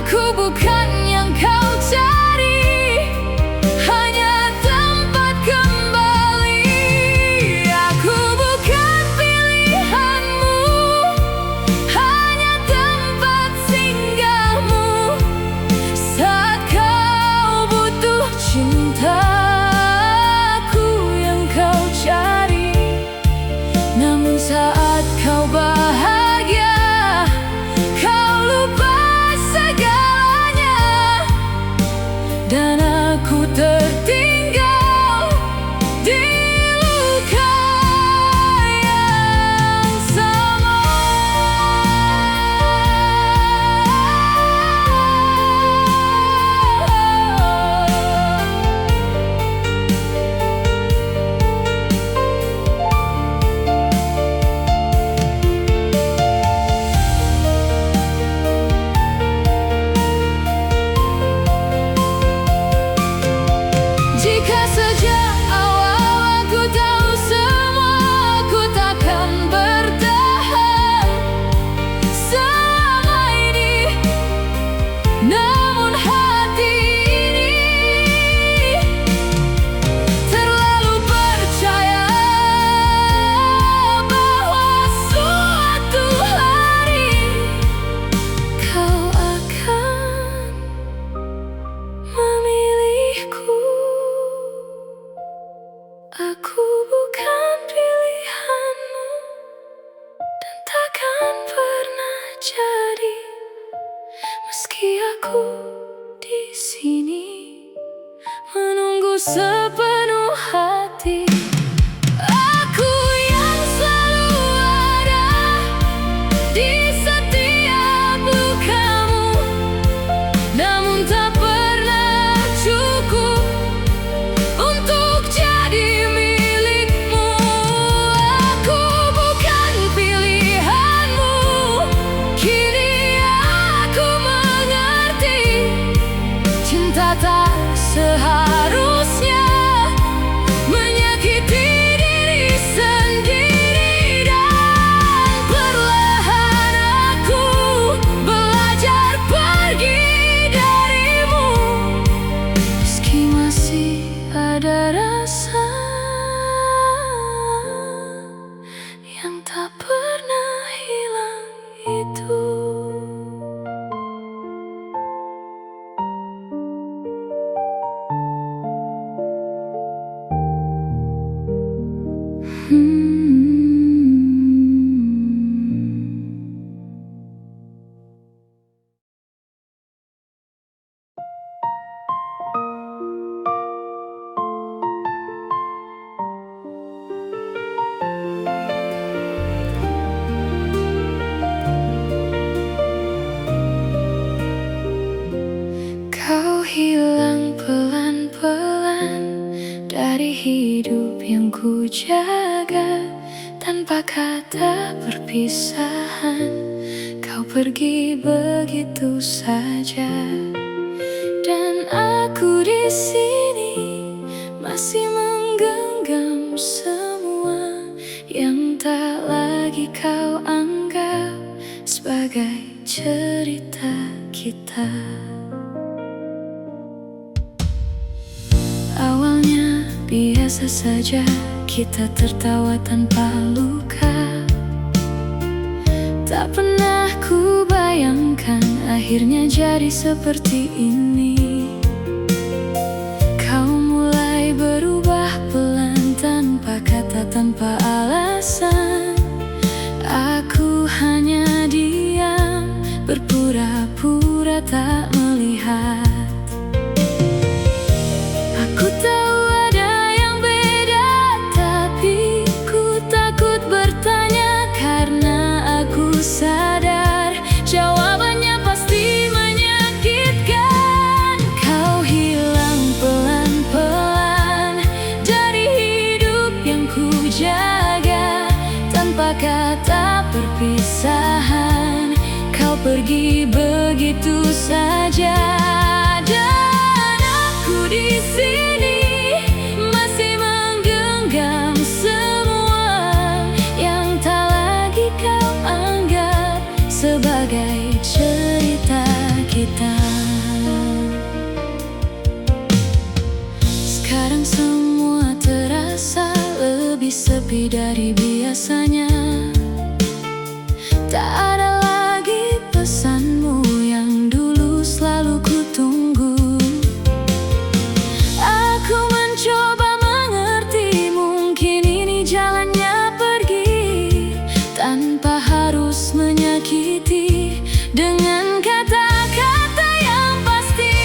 Aku bukan yang kau cari, hanya tempat kembali. Aku bukan pilihanmu, hanya tempat singgahmu saat kau butuh cintaku yang kau cari. Namun saat kau bahagia, kau lupa segalanya, dan aku tertinggal di luka yang sama. Jika sejak awal aku tahu semua, aku takkan bertahan selama ini. Namun hati ini terlalu percaya bahwa suatu hari kau akan memilihku. Aku bukan pilihanmu dan takkan pernah jadi, meski aku di sini menunggu sepenuh hati. Aku yang selalu ada di setiap lukamu, namun tak pernah cukup untuk jadi milikmu. Aku bukan pilihanmu, kini aku mengerti. Cinta tak seharusnya menyakiti diri sendiri, dan perlahan aku belajar pergi darimu. Meski masih ada rasa yang tak pernah hilang itu. Kau hilang pelan-pelan dari hidup yang ku jaga. Tanpa kata perpisahan, kau pergi begitu saja. Dan aku di sini masih menggenggam semua yang tak lagi kau anggap sebagai cerita kita. Awalnya biasa saja, kita tertawa tanpa luka. Tak pernah ku bayangkan akhirnya jadi seperti ini. Kau mulai berubah pelan, tanpa kata, tanpa alasan. Aku hanya diam, berpura-pura tak melihat. Aku tahu ada yang beda, tapi ku takut bertanya, karena aku sadar jawabannya pasti sepi dari biasanya. Tak ada lagi pesanmu yang dulu selalu kutunggu. Aku mencoba mengerti, mungkin ini jalannya pergi tanpa harus menyakiti dengan kata-kata yang pasti.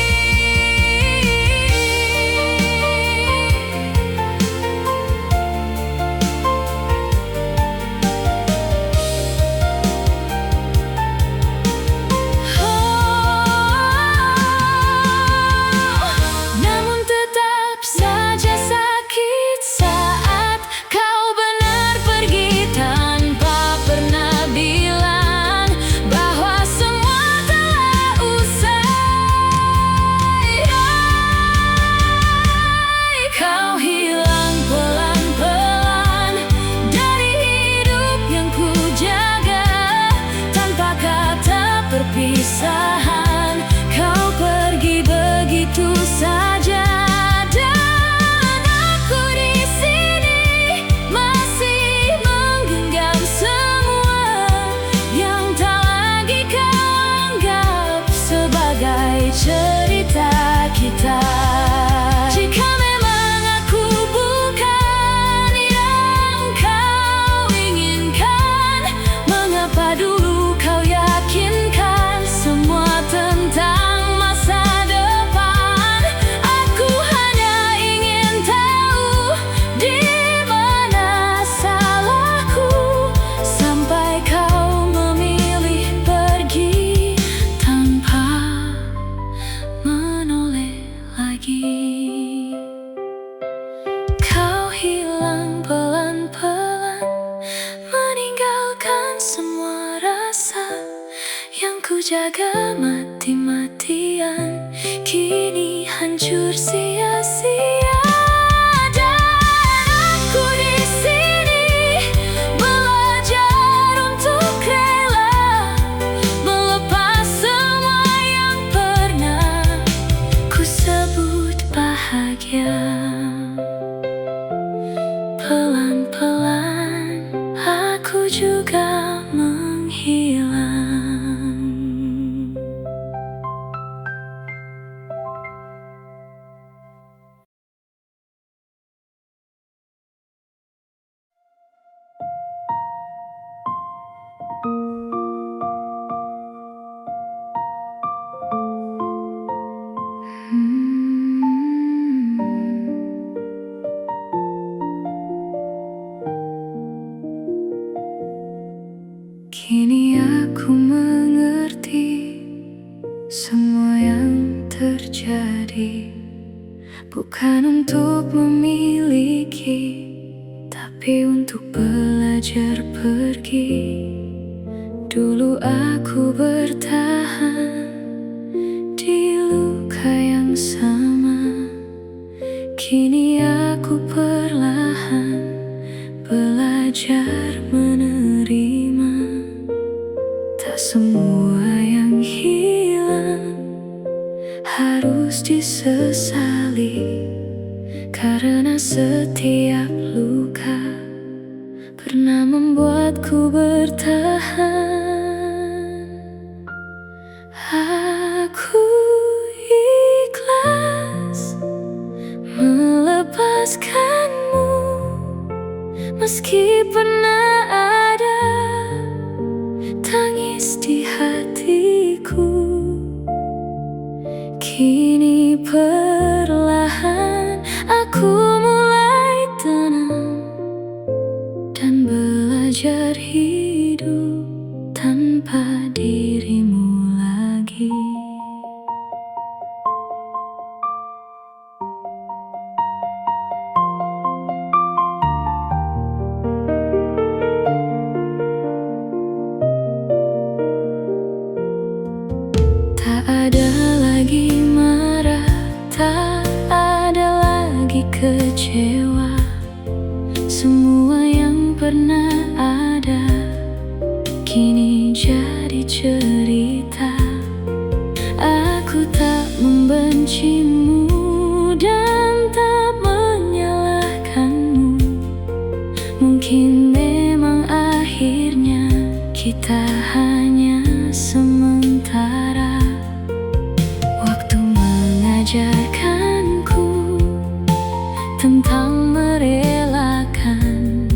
Namun tetap saja sakit saat kau benar pergi tanpa pernah bilang bahwa semua telah usai. Kau hilang pelan-pelan dari hidup yang ku jaga tanpa kata perpisahan. Kau pergi begitu saja, dan aku di sini masih menggenggam semua yang tak lagi kau anggap sebagai cerita kita. Jika memang aku bukan yang kau inginkan, mengapa dulu kau yakinkan semua tentang masa depan? Aku hanya ingin tahu di mana salahku sampai kau memilih pergi tanpa menoleh lagi. Kau hilang pelan-pelan, meninggalkan semua rasa yang ku jaga mati-matian, kini hancur sia-sia. Dan aku di sini belajar untuk rela melepas semua yang pernah ku sebut bahagia. Pelan-pelan aku juga menghilang. Kini aku mengerti semua yang terjadi bukan untuk memiliki, tapi untuk belajar pergi. Dulu aku bertahan di luka yang sama, kini aku perlahan belajar menerima. Tak semua yang hilang harus disesali, karena setiap luka pernah membuatku bertahan. Aku ikhlas melepaskanmu, meski pernah ada tangis di hatiku. Kini perlahan aku mulai tenang dan belajar hidup tanpa dirimu lagi. Tak ada lagi marah, tak ada lagi kecewa. Semua yang pernah ada kita hanya sementara. Waktu mengajarkanku tentang merelakan,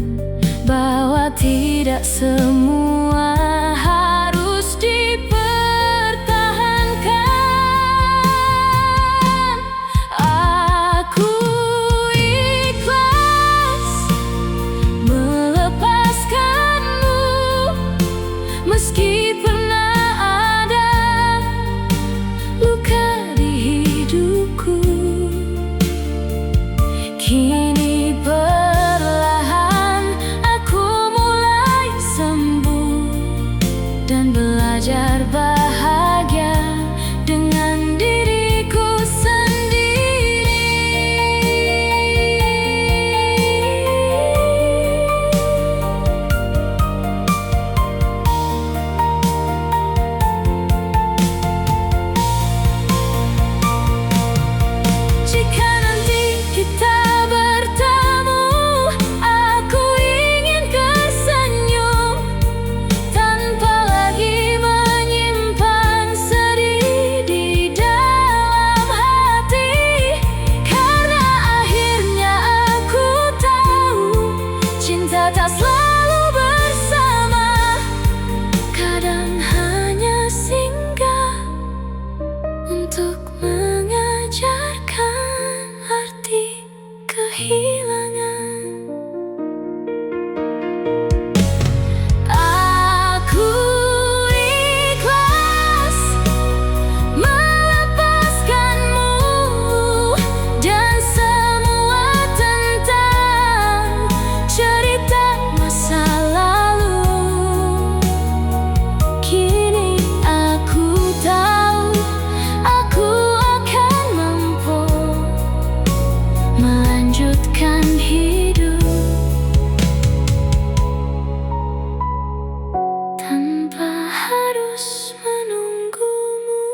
bahwa tidak semua harus dipertahankan. Aku ikhlas melepaskanmu, meski pernah ada luka di hidupku. Kini perlahan aku mulai sembuh dan belajar bahagia dengan diriku sendiri. Jika nanti kita bertemu, aku ingin tersenyum tanpa lagi menyimpan sedih di dalam hati. Karena akhirnya aku tahu cinta tak selalu bersama, kadang hanya singgah untuk mengajarkan arti kehilangan. Aku ikhlas melepaskanmu dan semua tentang cerita masa lalu. Kini aku tahu aku akan mampu melanjutkan hidup tanpa harus menunggumu.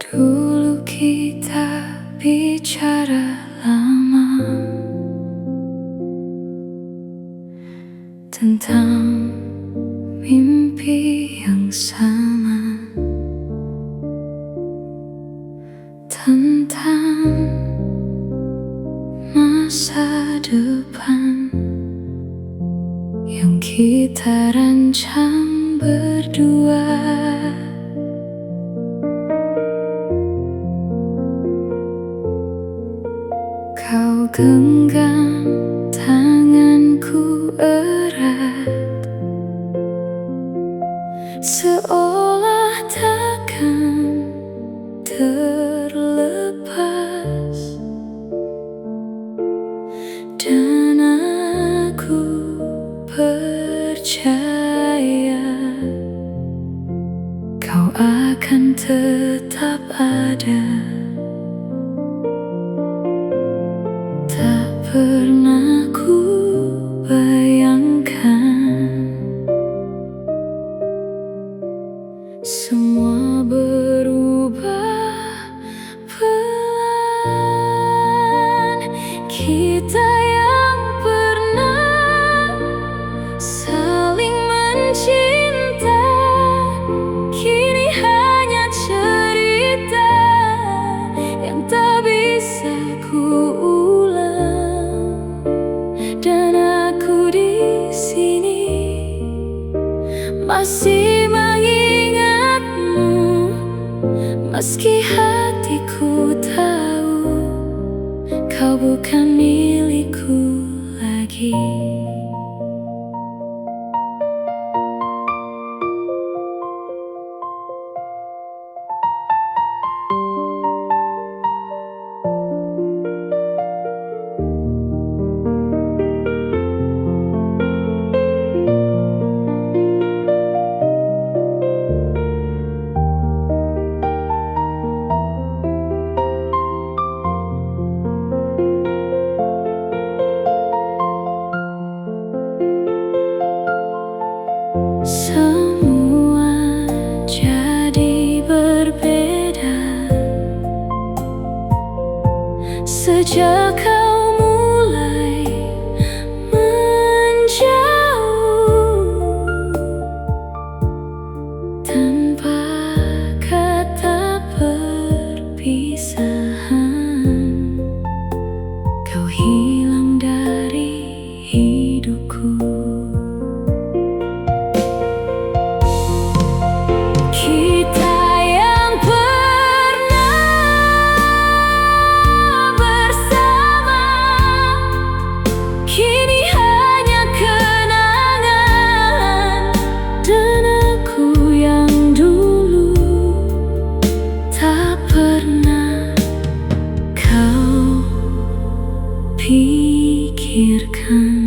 Dulu kita bicara lama tentang mimpi yang sama, tentang masa depan yang kita rancang berdua. Kau genggam tanganku erat, seolah takkan terlepas. Dan aku percaya kau akan tetap ada. Tak pernah ku bayangkan semua berubah pelan. Kita yang pernah saling mencinta kini hanya cerita yang tak bisa ku ulang. Dan aku di sini masih mengingatmu, meski hatiku tahu kau bukan milikku lagi. Sejak kau mulai menjauh, tanpa kata perpisahan, kau hilang dari hidupku. Kita yang pernah bersama kini hanya kenangan, dan aku yang dulu tak pernah kau pikirkan.